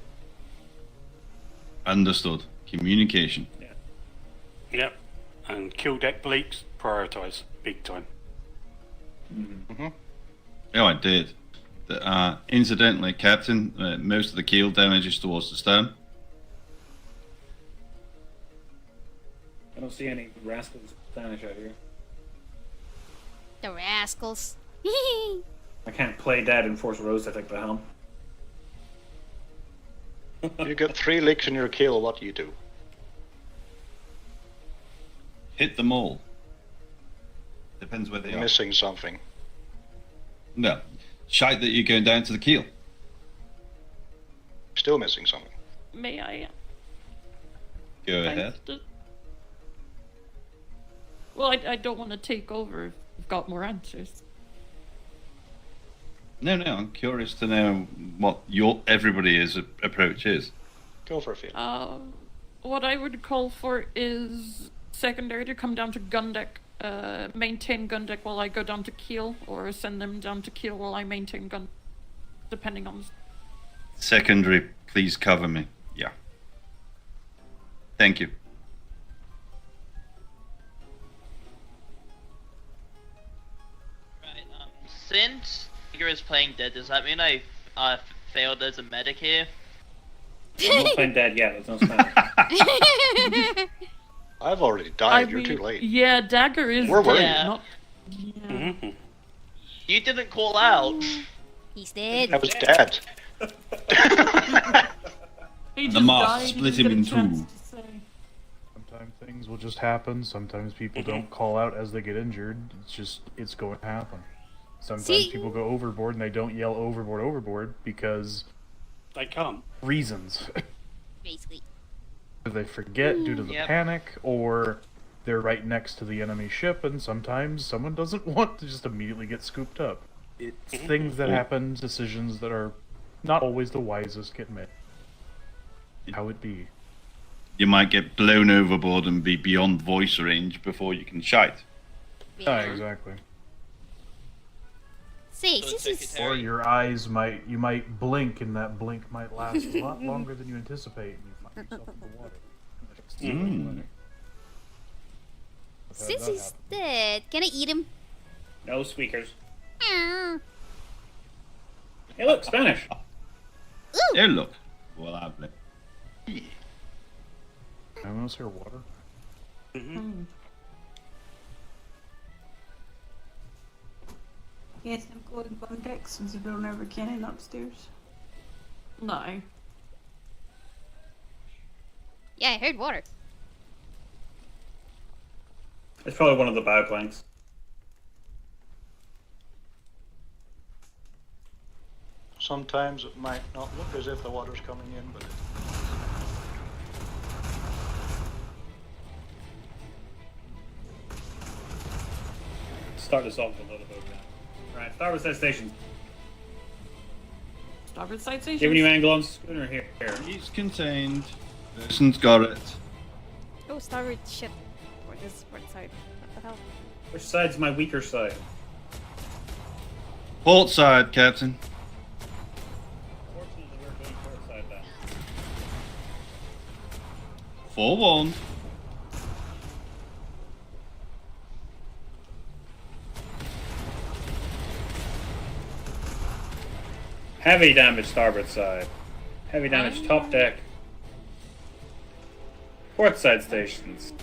Understood. Communication. Yep. And kill deck bleaks, prioritise, big time. Oh, I did. Incidentally, Captain, most of the keel damage is towards the stern. I don't see any rascals Spanish out here. The rascals. I can't play Dad and force Rose to take the helm. If you get 3 leaks in your keel, what do you do? Hit them all. Depends where they You're are. missing something. No. Shite that you're going down to the keel. Still missing something. May I? Go ahead. Well, I don't want to take over if you've got more answers. No, I'm curious to know what everybody's approach is. Go for a feel. What I would call for is secondary to come down to gun deck, maintain gun deck while I go down to keel, or send them down to keel while I maintain gun, depending on. Secondary, please cover me. Yeah. Thank you. Right, since Tiger is playing dead, does that mean I failed as a medic here? I'm not playing Dad yet, there's no Spanish. I've already died, you're too late. Yeah, Dagger is We're dead. worried. Yeah. Not, yeah. You didn't call out. He's dead. I was dead. He The just moth died, he split didn't him in get a chance two. to say. Things will just happen. Sometimes people don't call out as they get injured. It's going to happen. Sometimes people go overboard and they don't yell overboard because they can't. Reasons. Basically. They forget due to the panic, or they're right next to the enemy ship, and sometimes someone doesn't want to just immediately get scooped up. It's things that happen, decisions that are not always the wisest get made. How it be. You might get blown overboard and be beyond voice range before you can shite. Yeah, exactly. Or your eyes you might blink, and that blink might last a lot longer than you anticipate, and you find yourself in the water. Since he's dead, can I eat him? No squeakers. Meow. Hey, look, Spanish. Ooh. There, look. Well, I've let. Anyone else hear water? Yes, I'm going on deck since I don't ever cannon upstairs. No. Yeah, I heard water. It's probably one of the bow planks. Sometimes it might not look as if the water's coming in, but it Start us off with a little bit of that. Alright, starboard side station. Starboard side station. Giving you angle on schooner here. He's contained. Person's got it. Oh, starboard ship. Or this port side. What the hell? Which side's my weaker side? Port side, Captain. Fortunately, we're going port side then. Forewarned. Heavy damage starboard side. Heavy damage top deck. Port side stations.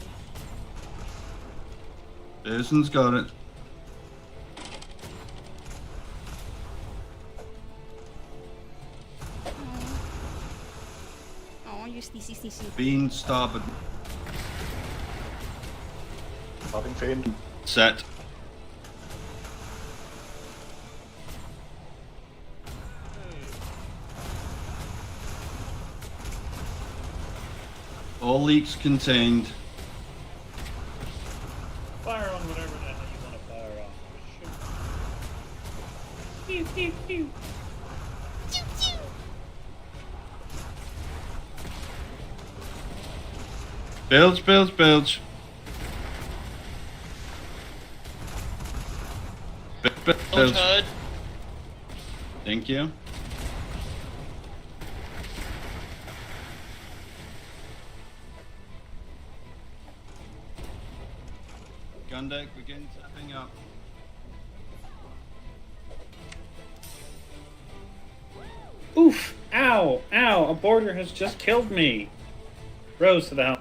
Person's got it. Oh, you sneezy. Bean starboard. Popping fin. Set. All leaks contained. Fire on whatever the hell you want to fire on. Shoot. Pew, pew, pew. Choo choo. Bilge. Bilge. Hood. Thank you. Gun deck, begin tapping up. Oof! Ow! Ow! A boarder has just killed me! Rose to the helm.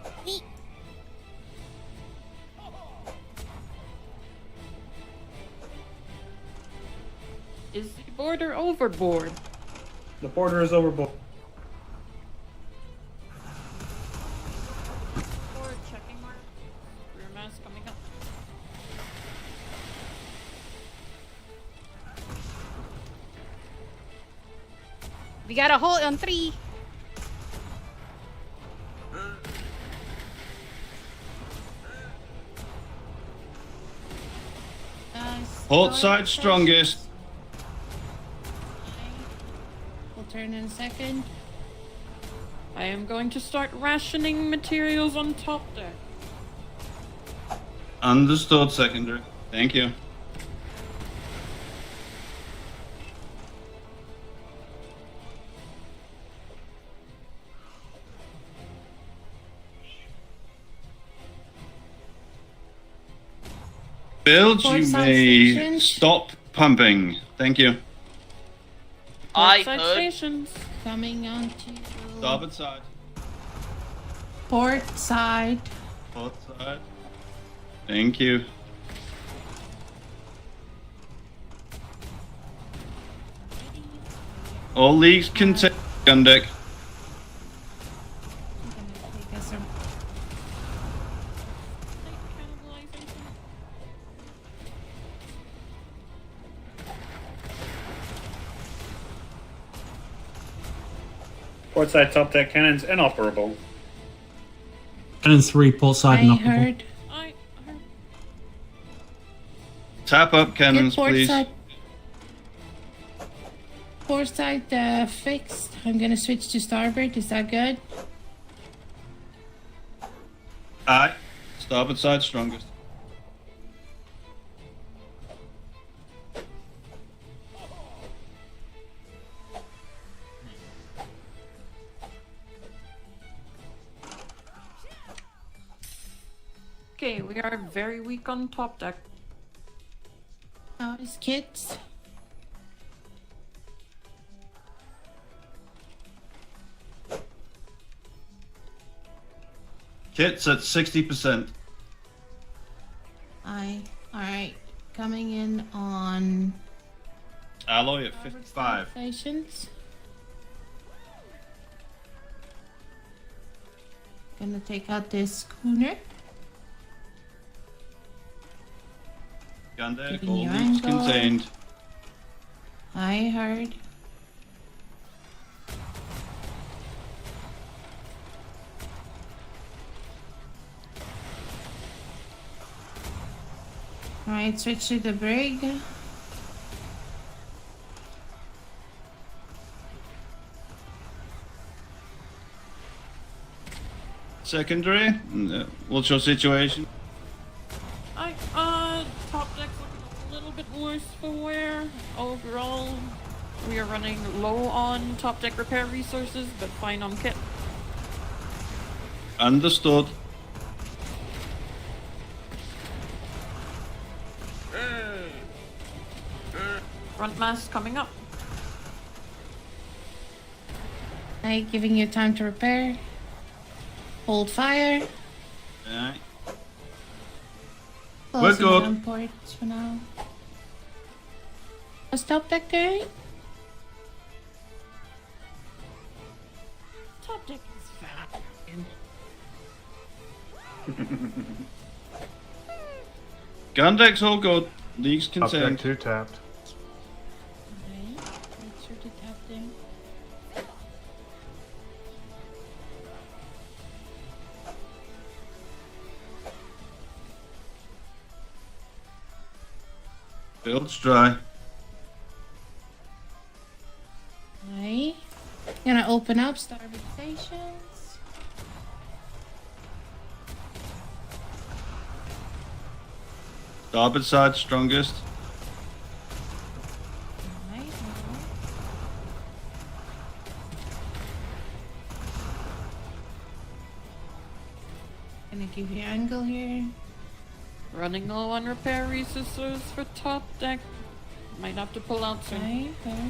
Is the border overboard? The boarder is overboard. Forward checking mark. Rear mast coming up. We got a hold on 3. Port side strongest. We'll turn in a second. I am going to start rationing materials on top deck. Understood, secondary. Thank you. Bilge, Port you side may stations. stop pumping. Thank you. I Side heard. stations. Coming on to Starboard side. port side. Port side. Thank you. All leaks contain gun deck. Port side top deck cannons inoperable. Cannon 3, port side, I inoperable. heard. Tap up Get cannons, port please. side. Port side fixed. I'm gonna switch to starboard. Is that good? Aye. Starboard side strongest. Okay, we are very weak on top deck. How is kids? Kit's at 60%. Alright. Coming in on Alloy at 55. stations. Gonna take out this schooner. Gun deck, Giving all you leaks angle. contained. I heard. Alright, switch to the brig. Secondary, what's your situation? Top deck's looking a little bit worse for wear. Overall, we are running low on top deck repair resources, but fine on kit. Understood. Front mast coming up. Alright, giving you time to repair. Hold fire. Alright. Closing good. down ports for now. What's top deck doing? Top deck is fat. Gun deck's all good. Leaks Top deck contained. 2 tapped. Alright, make sure to tap them. Bilge dry. Alright. Gonna open up starboard stations. Starboard side strongest. Alright, gonna give you angle here. Running low on repair resources for top deck. Might have to pull out soon. Right there.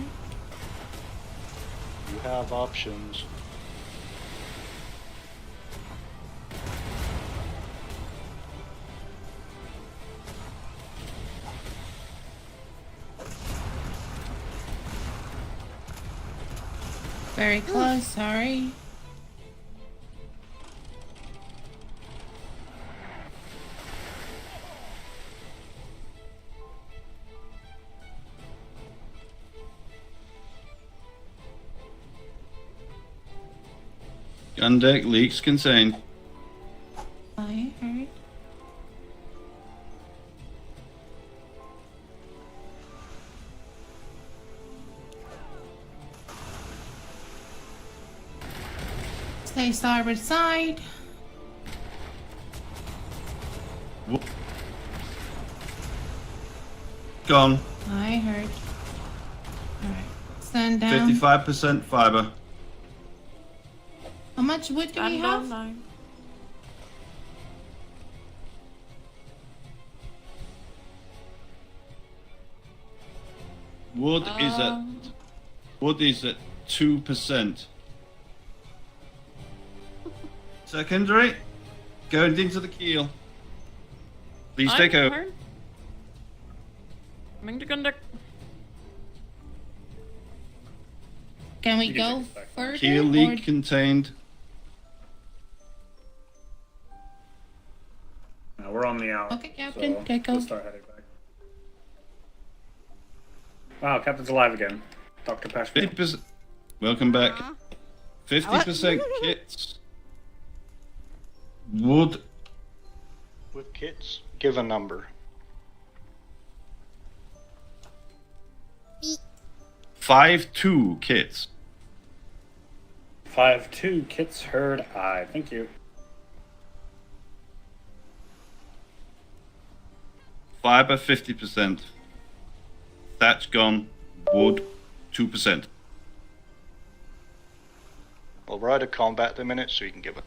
You have options. Very close, sorry. Gun deck leaks contained. I heard. Stay starboard side. Gone. I heard. Alright. Stand down. 55% fiber. How much wood do we have? Wood is at 2%. Secondary, going into the keel. Please take over. Coming to gun deck. Can we go further? Keel leak contained. No, we're on the out. Okay, Captain, so take we'll off. start heading back. Wow, Captain's alive again. Dr. Pashman. 50%. Welcome back. 50% kits. Wood. With kits, give a number. 5-2 kits. 5-2 kits heard I. Thank you. 5 50%. Thatch gun. Wood. 2%. Well, we're out of combat at the minute, so you can give it.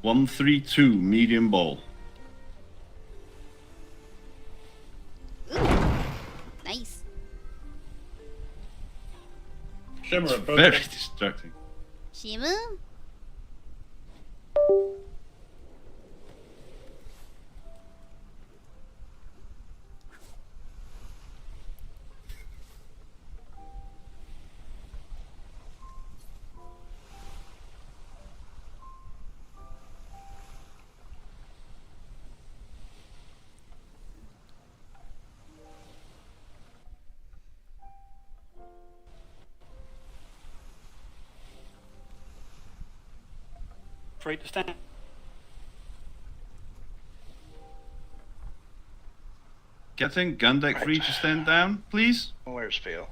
132 medium ball. Nice. Shimmer, both Very distracting. Shimu? Free to stand. Getting gun deck free to stand down, please. Where's Phil?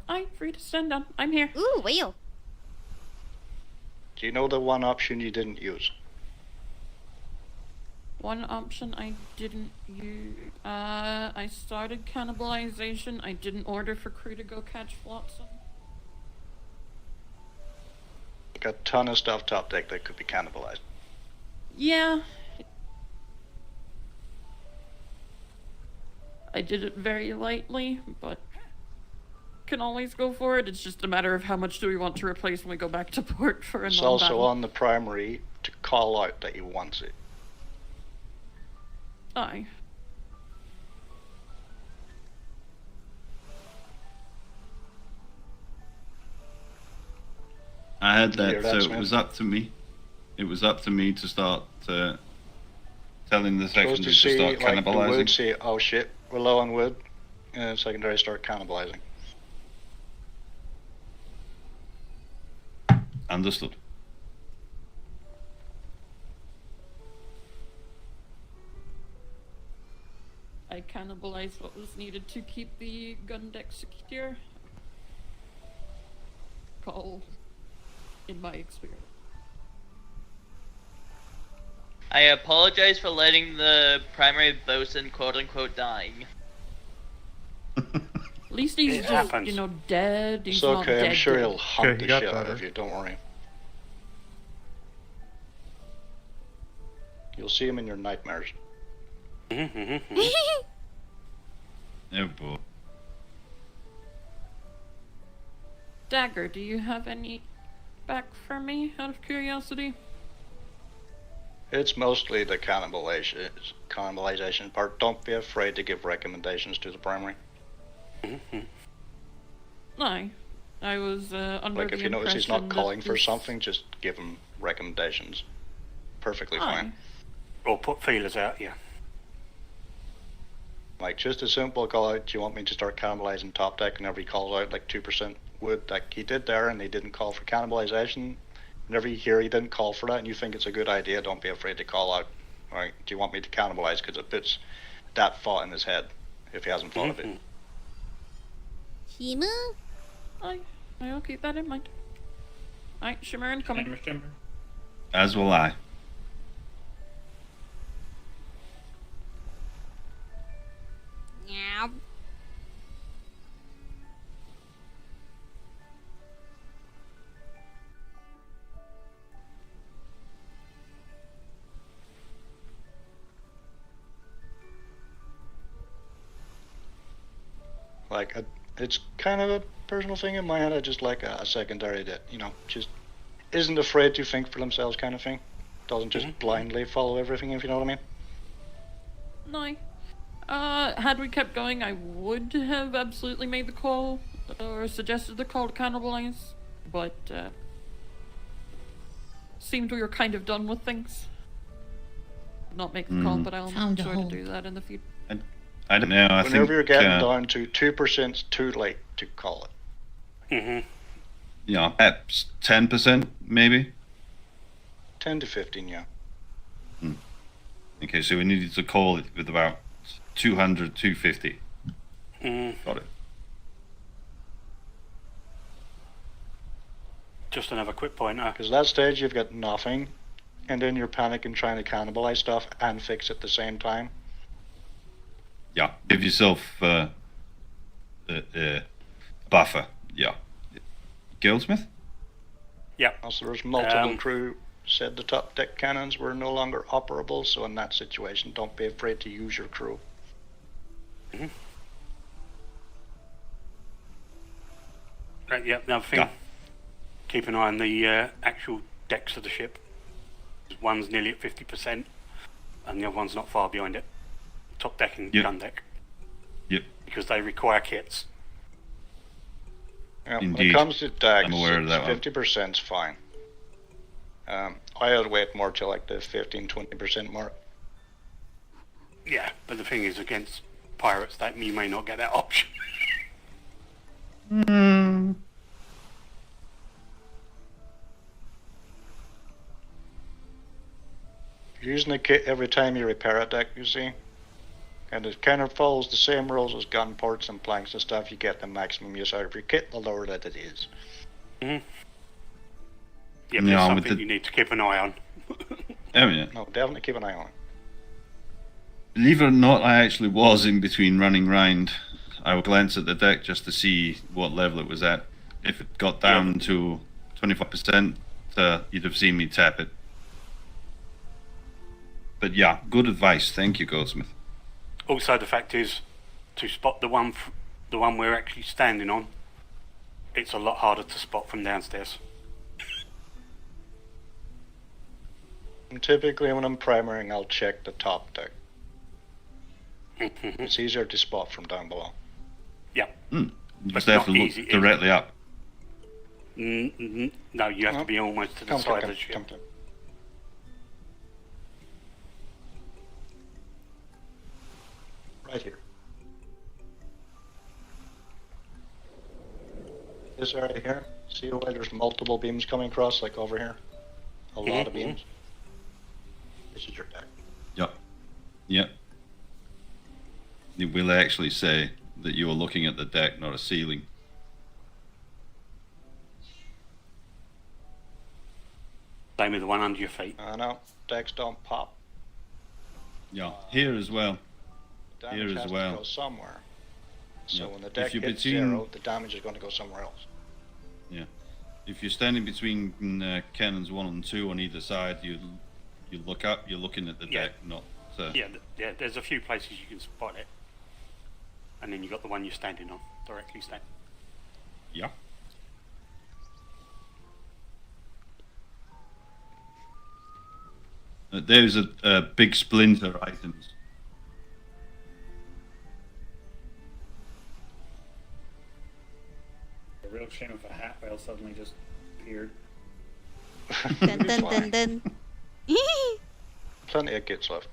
I'm free to stand down. I'm here. Ooh, wheel. Do you know the one option you didn't use? One option I didn't use. I started cannibalization. I didn't order for crew to go catch Flotsam. Got a ton of stuff top deck that could be cannibalized. Yeah. I did it very lightly, but can always go for it. It's just a matter of how much do we want to replace when we go back to port for a It's non-battle. also on the primary to call out that you want it. Aye. I had that, Hear that, so it Smith? was up to me. It was up to me to start telling the Supposed secondary to to see start like the wood, cannibalizing. say, oh shit, we're low on wood, and secondary start cannibalizing. Understood. I cannibalized what was needed to keep the gun deck secure. Call, in my experience. I apologize for letting the primary bosun quote-unquote dying. At least he's It just, happens. you know, dead. He's It's not okay, dead. I'm sure dead. he'll hunt Okay, the he got shit out better. of you, don't worry. You'll see him in your nightmares. Oh boy. Dagger, do you have any back for me, out of curiosity? It's mostly the cannibalization part. Don't be afraid to give recommendations to the primary. No. I was under Like the if you notice he's not impression calling that for this- something, just give him recommendations. Perfectly Aye. fine. Or put feelers out, yeah. Like just a simple call out, do you want me to start cannibalizing top deck whenever he calls out like 2% wood like he did there and he didn't call for cannibalization? Whenever you hear he didn't call for that and you think it's a good idea, don't be afraid to call out. Alright, do you want me to cannibalize? Because it puts that thought in his head if he hasn't thought of it. Shimu? I'll keep that in mind. Alright, Shimmer and coming. Shimmer. As will I. Yeah. Like, it's kind of a personal thing in my head. I just like a secondary that, you know, just isn't afraid to think for themselves kind of thing. Doesn't just blindly follow everything, if you know what I mean. No. Had we kept going, I would have absolutely made the call, or suggested the call to cannibalize, but, seemed we were kind of done with things. Not make the call, but I'll Found a try to hole. do that in the future. I don't know. I Whenever think you're getting down to 2%, too late to call it. perhaps 10%, maybe. 10 to 15, yeah. Okay, so we needed to call it with about 200, 250. Got it. Just another quick pointer. Because that stage you've got nothing, and then you're panicking trying to cannibalize stuff and fix at the same time. Yeah, give yourself buffer. Yeah. Goldsmith? Yeah. Also, there's multiple crew said the top deck cannons were no longer operable, so in that situation, don't be afraid to use your crew. Right, yeah, another thing. Keep an eye on the actual decks of the ship. One's nearly at 50%, and the other one's not far behind it. Top deck and gun deck. Yep. Because they require kits. Yeah, Indeed. when it comes to decks, I'm aware of that one. 50% is fine. I would wait more to like the 15-20% mark. Yeah, but the thing is, against pirates, that you may not get that option. You're using a kit every time you repair a deck, you see. And it kind of follows the same rules as gun ports and planks and stuff. You get the maximum use out of your kit, the lower that it is. Yeah, but it's something you need to keep an eye on. Oh, yeah. No, definitely keep an eye on it. Believe it or not, I actually was in between running round. I would glance at the deck just to see what level it was at. If it got down to 25%, you'd have seen me tap it. But yeah, good advice. Thank you, Goldsmith. Also, the fact is, to spot the one we're actually standing on, it's a lot harder to spot from downstairs. And typically when I'm primaring, I'll check the top deck. It's easier to spot from down below. Yeah. You just have to look directly up. No, you have to be almost to the side of the ship. Right here. This area here, see the way there's multiple beams coming across, like over here? A lot of beams. This is your deck. Yep. It will actually say that you are looking at the deck, not a ceiling. Same with the one under your feet. I know, decks don't pop. Yeah, here as well. Damage Here as has well. to go somewhere. So Yeah. when the deck you're hits between- 0, the damage is going to go somewhere else. Yeah. If you're standing between cannons 1 and 2 on either side, you look up, you're looking at the deck, not... Yeah, there's a few places you can spot it. And then you've got the one you're standing on, directly standing. Yeah. There's a big splinter items. A real shame if a hat whale suddenly just appeared. Dun dun dun dun. Plenty of kits left.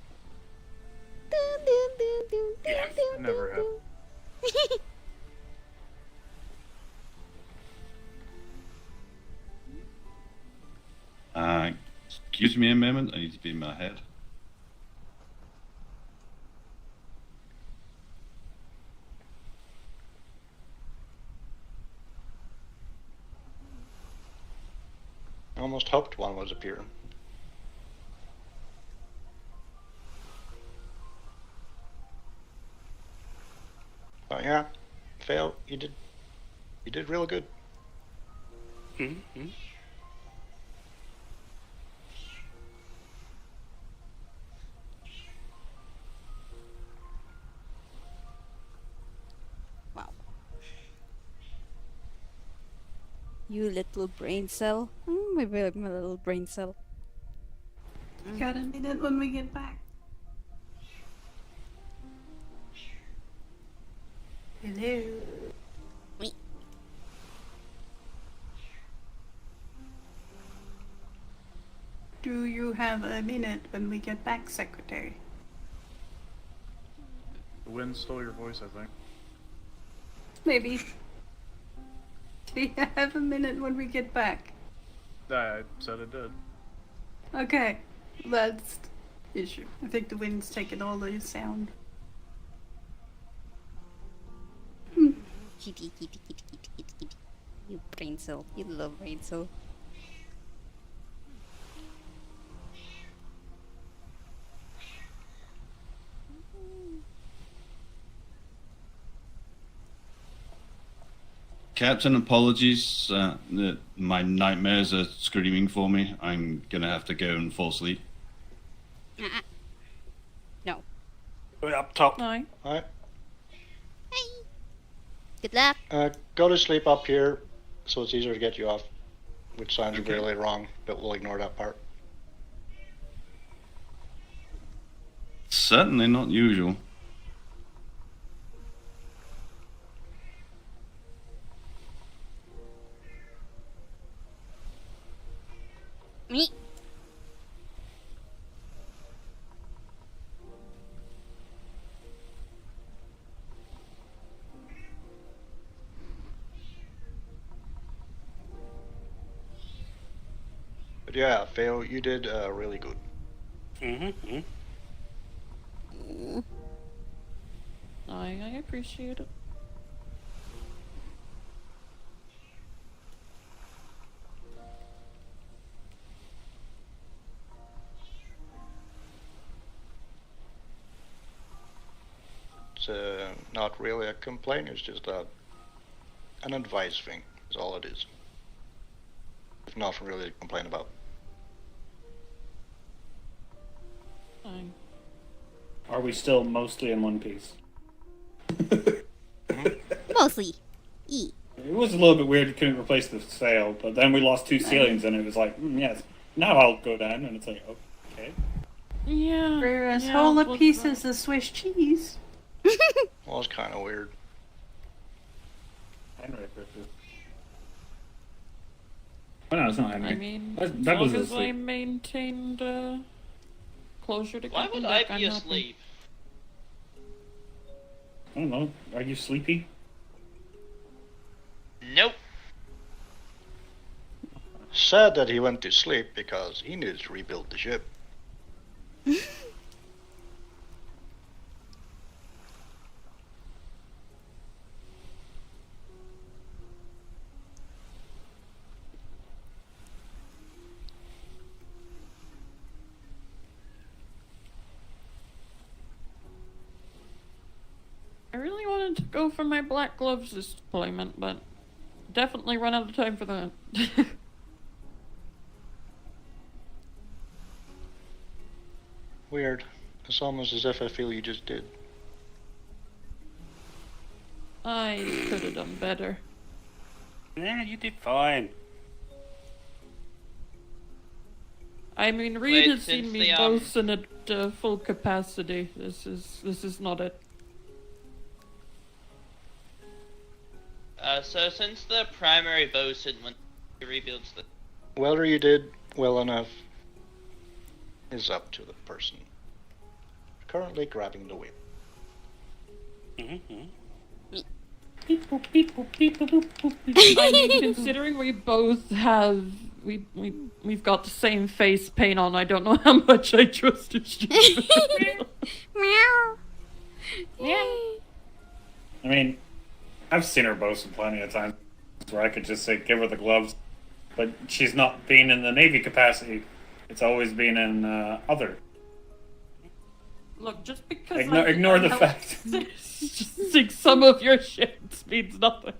Never have. Excuse me a moment, I need to be in my head. I almost hoped one was appearing. But yeah, fail. You did real good. Wow. You little brain cell. My little brain cell. Gotta need it when we get back. Hello. Me. Do you have a minute when we get back, Secretary? The wind stole your voice, I think. Maybe. Do you have a minute when we get back? I said it did. Okay, that's the issue. I think the wind's taking all the sound. Kitty, kitty, kitty, kitty, kitty, kitty. You brain cell. You love brain cell. Captain, apologies. My nightmares are screaming for me. I'm gonna have to go and fall asleep. No. We're up top. No. Alright. Good luck. Go to sleep up here so it's easier to get you off. Which sounds Okay. really wrong, but we'll ignore that part. Certainly not usual. Me. But yeah, Theo, you did really good. Mm-hmm. I appreciate it. It's not really a complaint, it's just an advice thing, is all it is. There's nothing really to complain about. Fine. Are we still mostly in one piece? Mostly. E. It was a little bit weird you couldn't replace the sail, but then we lost 2 ceilings and it was like, yes, now I'll go down, and it's like, okay. Yeah. Whereas yeah, whole it was, pieces of Swiss cheese. Well, it's kind of weird. Henry, oh, no, it's not Henry. I mean, that as long was as I asleep. maintained closure to Why Captain would I Deck, I'm be happy. asleep? I don't know. Are you sleepy? Nope. Sad that he went to sleep because he needed to rebuild the ship. I really wanted to go for my black gloves this deployment, but definitely run out of time for that. Weird. It's almost as if I feel you just did. I could have done better. Yeah, you did fine. I mean, Reed Wait, has seen since me the, boasting at full capacity. This is not it. So since the primary bosun when he rebuilds the Whether you did well enough is up to the person currently grabbing the wheel. Mm-hmm. I mean, considering we both have we've got the same face paint on, I don't know how much I trust each other. Meow. Yeah. I mean, I've seen her boast plenty of times where I could just say, give her the gloves. But she's not been in the Navy capacity. It's always been in other. Look, just because Ignore the fact. Just some of your shit means nothing.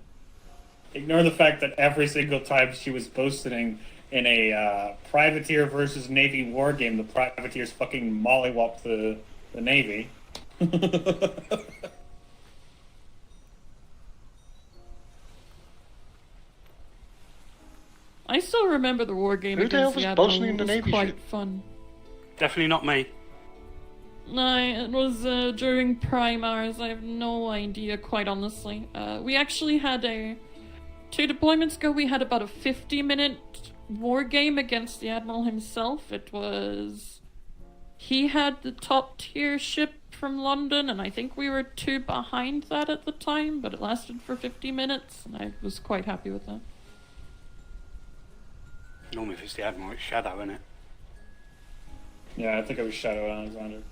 Ignore the fact that every single time she was boasting in a privateer versus Navy war game, the privateers fucking mollywopped the Navy. I still remember the war game Who the hell against was the Admiral. boasting in the It was Navy quite ship? fun. Definitely not me. No, it was during Primars. I have no idea, quite honestly. We actually had 2 deployments ago, we had about a 50-minute war game against the Admiral himself. It was he had the top tier ship from London, and I think we were 2 behind that at the time, but it lasted for 50 minutes, and I was quite happy with that. Normally if it's the Admiral, it's Shadow, isn't it? Yeah, I think it was Shadow and Alexander.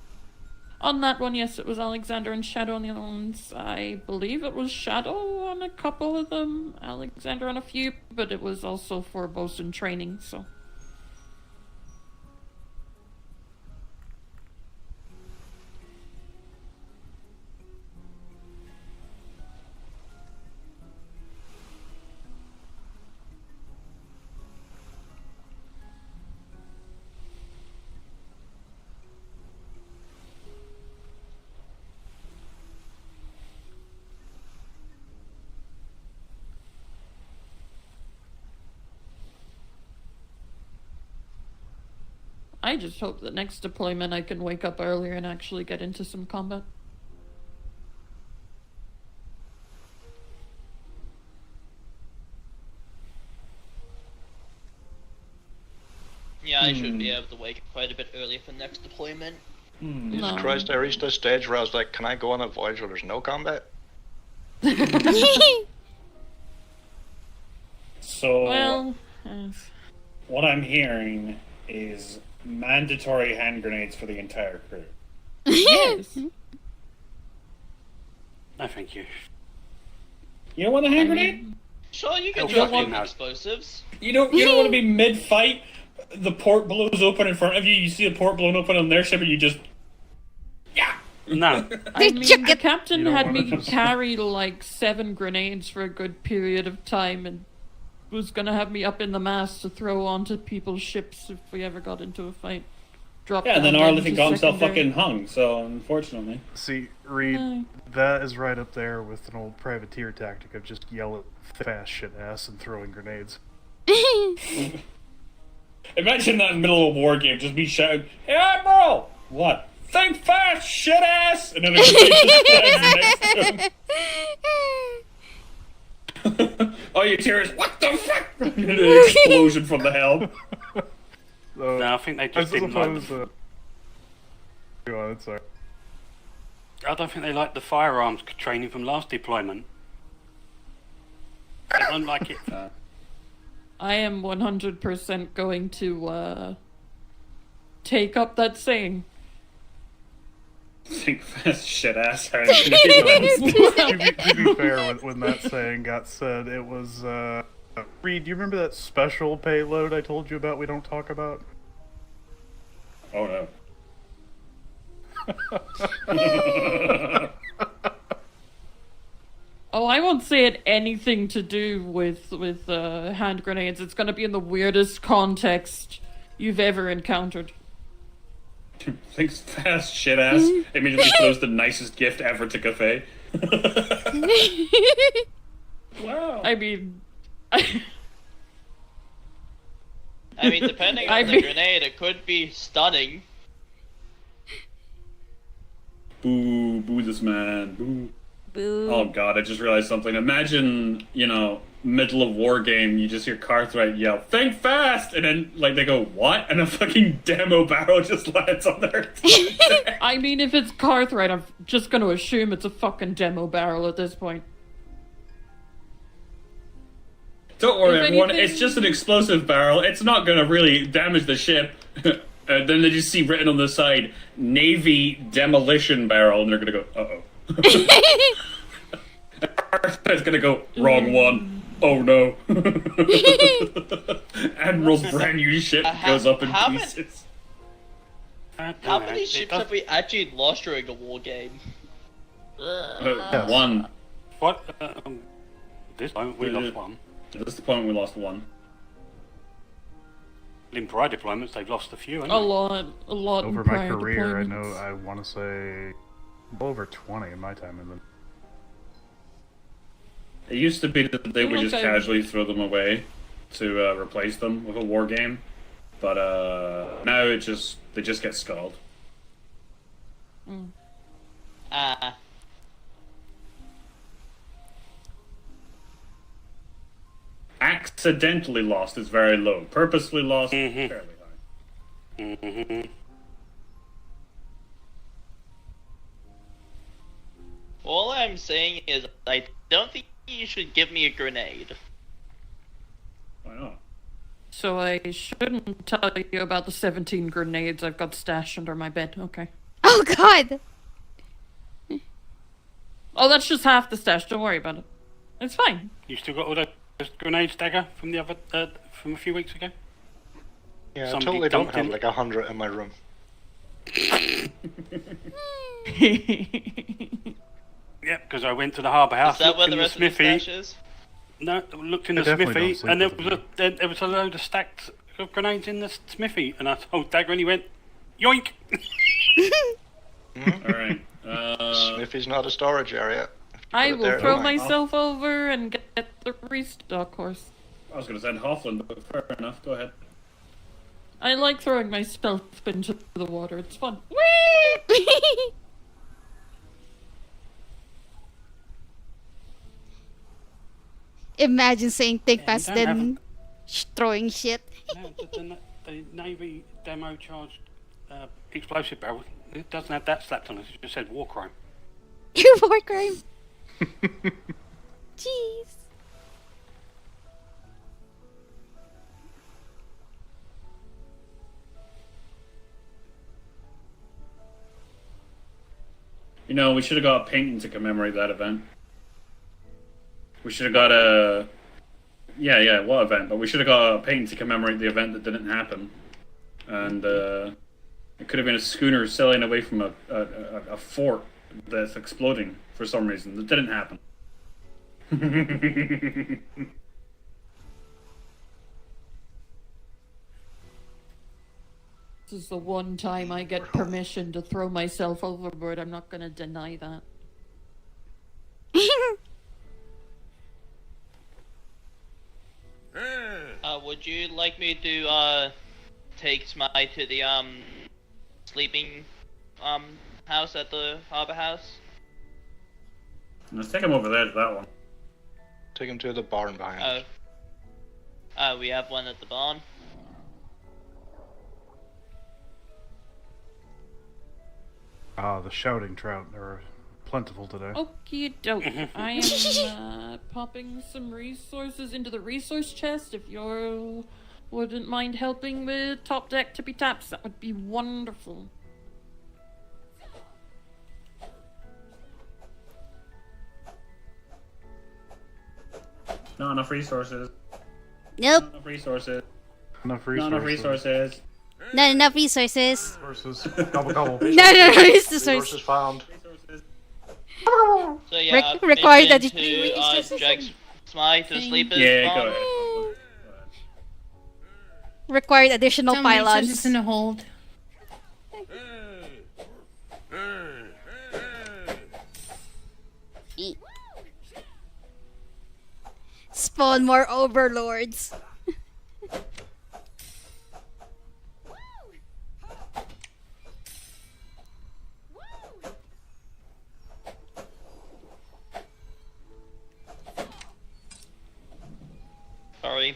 On that one, yes, it was Alexander and Shadow. On the other ones, I believe it was Shadow on a couple of them, Alexander on a few, but it was also for bosun training, so... I just hope that next deployment I can wake up earlier and actually get into some combat. Yeah, I should be able to wake up quite a bit earlier for next deployment. Jesus Christ, I reached a stage where I was like, can I go on a voyage where there's no combat? So, well, what I'm hearing is mandatory hand grenades for the entire crew. Yes. No, thank you. You don't want a hand grenade? Sure, you can You drop don't in want- explosives. You don't want to be mid-fight, the port blows open in front of you, you see a port blown open on their ship, and you just... No. I mean, the captain You don't had wanna me just- carry like 7 grenades for a good period of time, and was gonna have me up in the mast to throw onto people's ships if we ever got into a fight. Drop Yeah, and then down Arlington to got himself secondary. fucking hung, so unfortunately. See, Reed, Aye. that is right up there with an old privateer tactic of just yelling fast shit ass and throwing grenades. Imagine that in the middle of a war game, just be shouting, "Hey, Admiral!" What? Think fast, shit ass! And then the grenade just flies next to him. All you hear is, "What the fuck?" And an explosion from the helm. So, No, I think they I just didn't like suppose, go on, sorry. I don't think they liked the firearms training from last deployment. They don't like it. I am 100% going to take up that saying. Think fast, shit ass. to be fair, when that saying got said, it was, Reed, do you remember that special payload I told you about we don't talk about? Oh no. Oh, I won't say it anything to do with hand grenades. It's gonna be in the weirdest context you've ever encountered. Thinks fast, shit ass. Immediately throws the nicest gift ever to Cafe. Wow. I mean... I mean, depending on the grenade, it could be stunning. Boo, boo this man, boo. Boo. Oh god, I just realized something. Imagine, middle of war game, you just hear Cartwright yell, "Think fast!" And then, they go, "What?" And a fucking demo barrel just lands on their I mean, if it's Cartwright, I'm just gonna assume it's a fucking demo barrel at this point. Don't worry, If everyone, anything- it's just an explosive barrel. It's not gonna really damage the ship. And then they just see written on the side, Navy demolition barrel, and they're gonna go, uh-oh. It's gonna go, wrong one. Oh no. Admiral's brand new ship goes up in pieces. How many ships have we actually lost during a war game? One. What? This time we lost one. This is the point we lost one. In prior deployments, they've lost a few, haven't A they? lot. Over in my prior career, I deployments. know, I want to say, well over 20 in my time in them. It used to be that they would just Okay. casually throw them away to replace them with a war game, but now they just get skulled. Accidentally lost is very low. Purposely lost, fairly high. All I'm saying is, I don't think you should give me a grenade. Why not? So I shouldn't tell you about the 17 grenades I've got stashed under my bed. Okay. Oh God! Oh, that's just half the stash. Don't worry about it. It's fine. You still got all those grenades, Dagger, from the other from a few weeks ago? Yeah, I Somebody totally don't dumped have in- like 100 in my room. Yeah, because I went to the harbour house. Is that where looked the in rest of the smithy. stash is? No, looked in I the definitely smithy, don't sleep and there with was, there was a load of stacked grenades in the smithy, and I told Dagger, and he went, yoink! Alright. Smithy's not a storage area. I Put it will there, throw don't I? myself over and get the restock horse. I was going to send Hoffland, but fair enough. Go ahead. I like throwing myself into the water. It's fun. Whee! Imagine saying think Yeah, you fast don't have then throwing shit. No, the Navy demo charged explosive barrel. It doesn't have that slapped on it. It just said war crime. War crime. Jeez. You know, we should have got a painting to commemorate that event. We should have got a... Yeah, what event? But we should have got a painting to commemorate the event that didn't happen. And it could have been a schooner sailing away from a fort that's exploding for some reason. That didn't happen. This is the one time I get permission to throw myself overboard. I'm not gonna deny that. Would you like me to take Zkhai to the sleeping house at the harbor house? Let's take him over there to that one. Take him to the barn behind. We have one at the barn. Ah, the shouting trout are plentiful today. Okie doke. I am popping some resources into the resource chest. If you wouldn't mind helping with top deck tippy taps, that would be wonderful. Not enough resources. Nope. Not enough resources. Enough Not enough resources. Not enough resources. Gobble gobble. Not enough resources. Resources found. So yeah, Required mission additional to drag Zkhai to the sleepers Yeah, barn. go ahead. Required additional Some pylons. resources in a hold. Spawn more overlords. Sorry.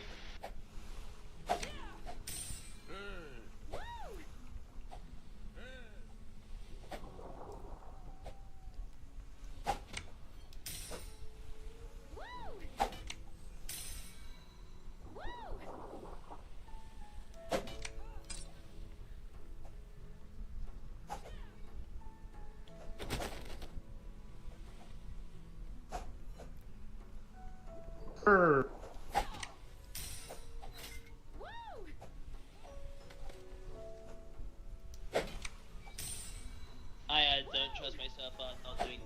I don't trust myself on not doing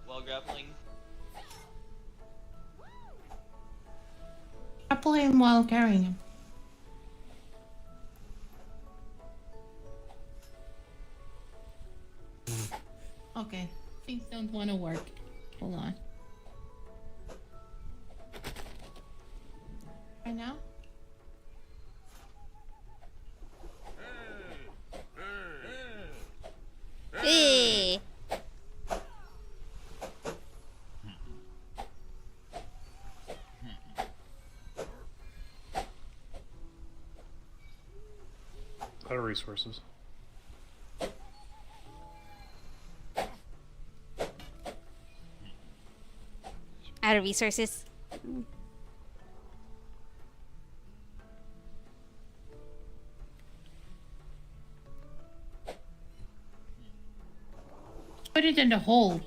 while grappling. Grapple him while carrying him. Okay, things don't want to work. Hold on. Right now? Hey. Out of resources. out of resources. Put it in the hole.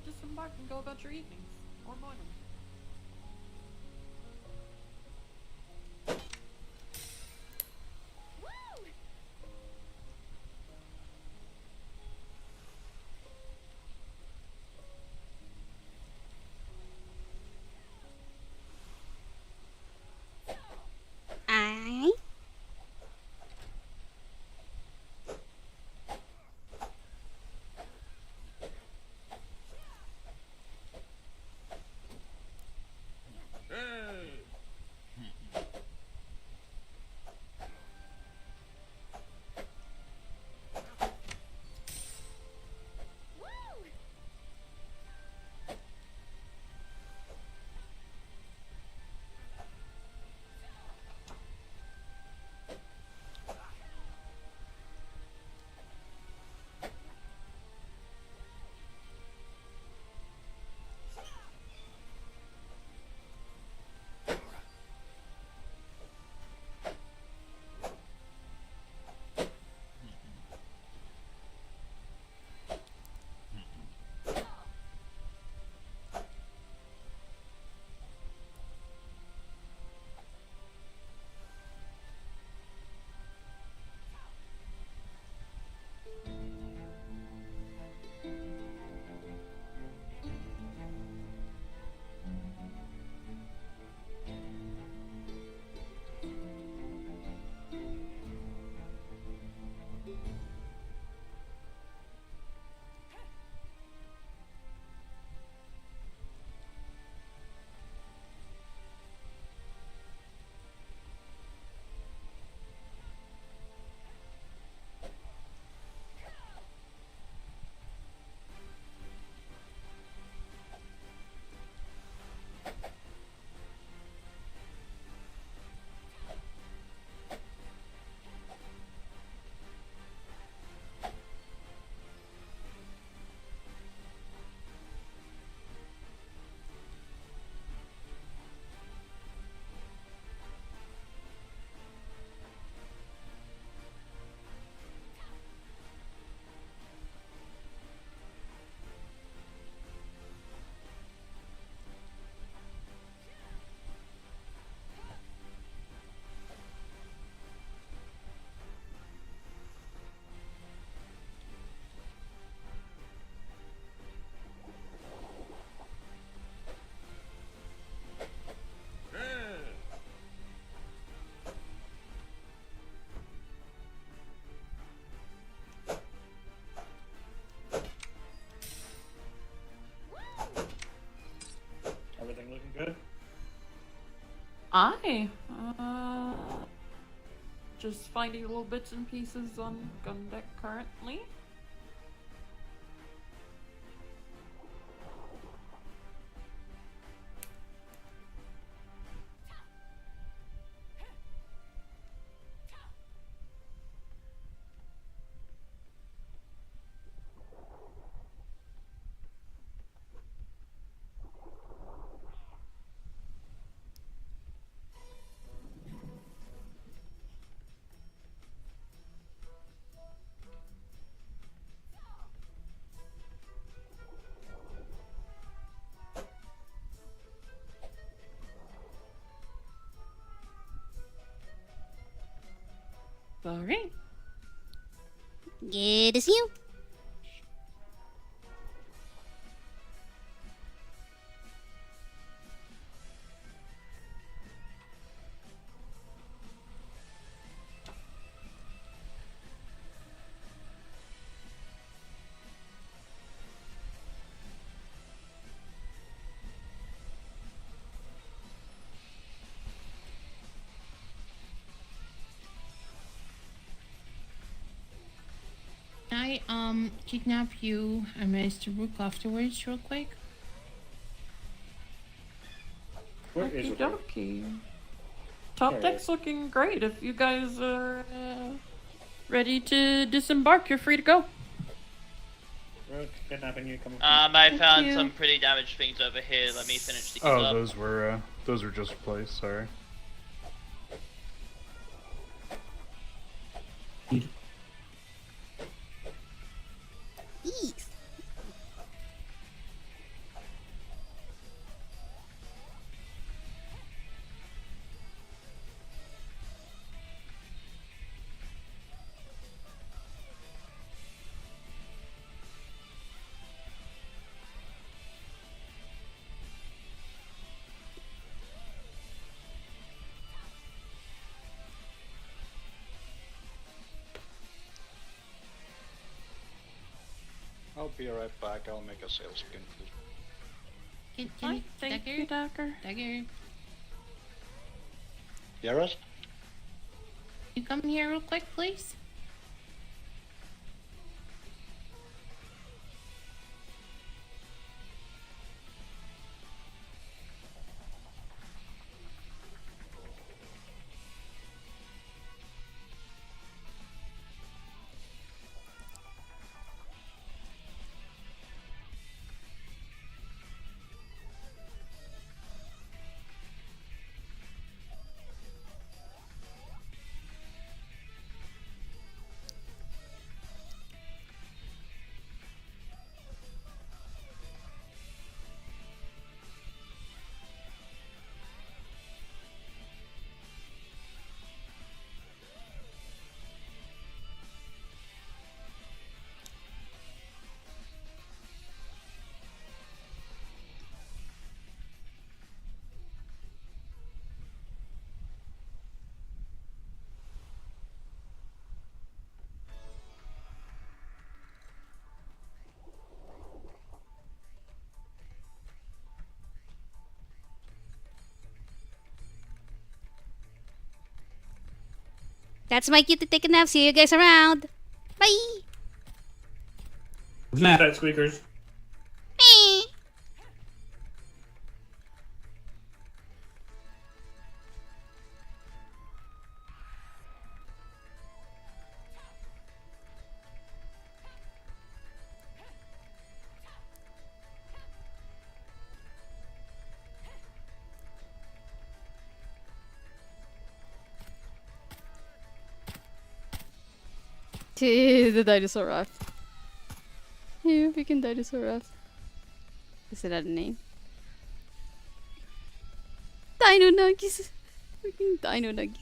Disembark and go about your evenings or morning. Aye. I just finding little bits and pieces on gun deck currently. Alright. Good to see you. Can I kidnap you and Mr. Rook afterwards real quick? Where is Okie it? dokie. Top deck's looking great. If you guys are ready to disembark, you're free to go. Rook, kidnapping you, coming. I found you. some pretty damaged things over here. Let me finish these Oh, up. those were just placed. Sorry. Eeks. I'll be right back. I'll make a sales conclusion. Can Thank you, Dagger. Dagger, Yaris? you come here real quick, please? That's my cue to take a nap. See you guys around. Bye. Tight squeakers. Bye. The dinosaur raft. Yeah, freaking dinosaur raft. Is that a name? Dino Nuggies. Freaking Dino Nuggies.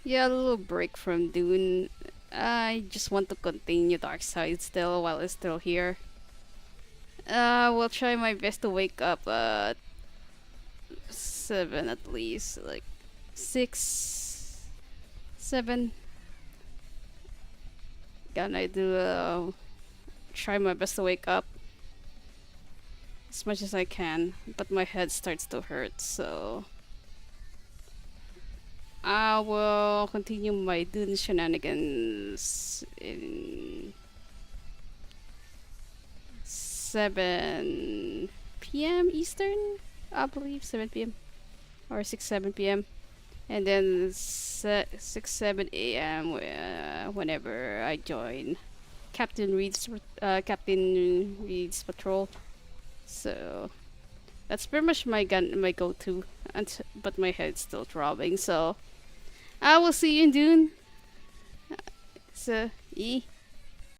Yeah, a little break from Dune. I just want to continue Dark Side still while it's still here. Will try my best to wake up at 7 at least, like 6, 7. Gonna do try my best to wake up as much as I can, but my head starts to hurt, so I will continue my Dune shenanigans in 7 p.m. Eastern, I believe 7 p.m. or 7 p.m. and then 7 a.m. Whenever I join Captain Reed's patrol. So that's pretty much my go-to, but my head's still throbbing. So I will see you in Dune. So,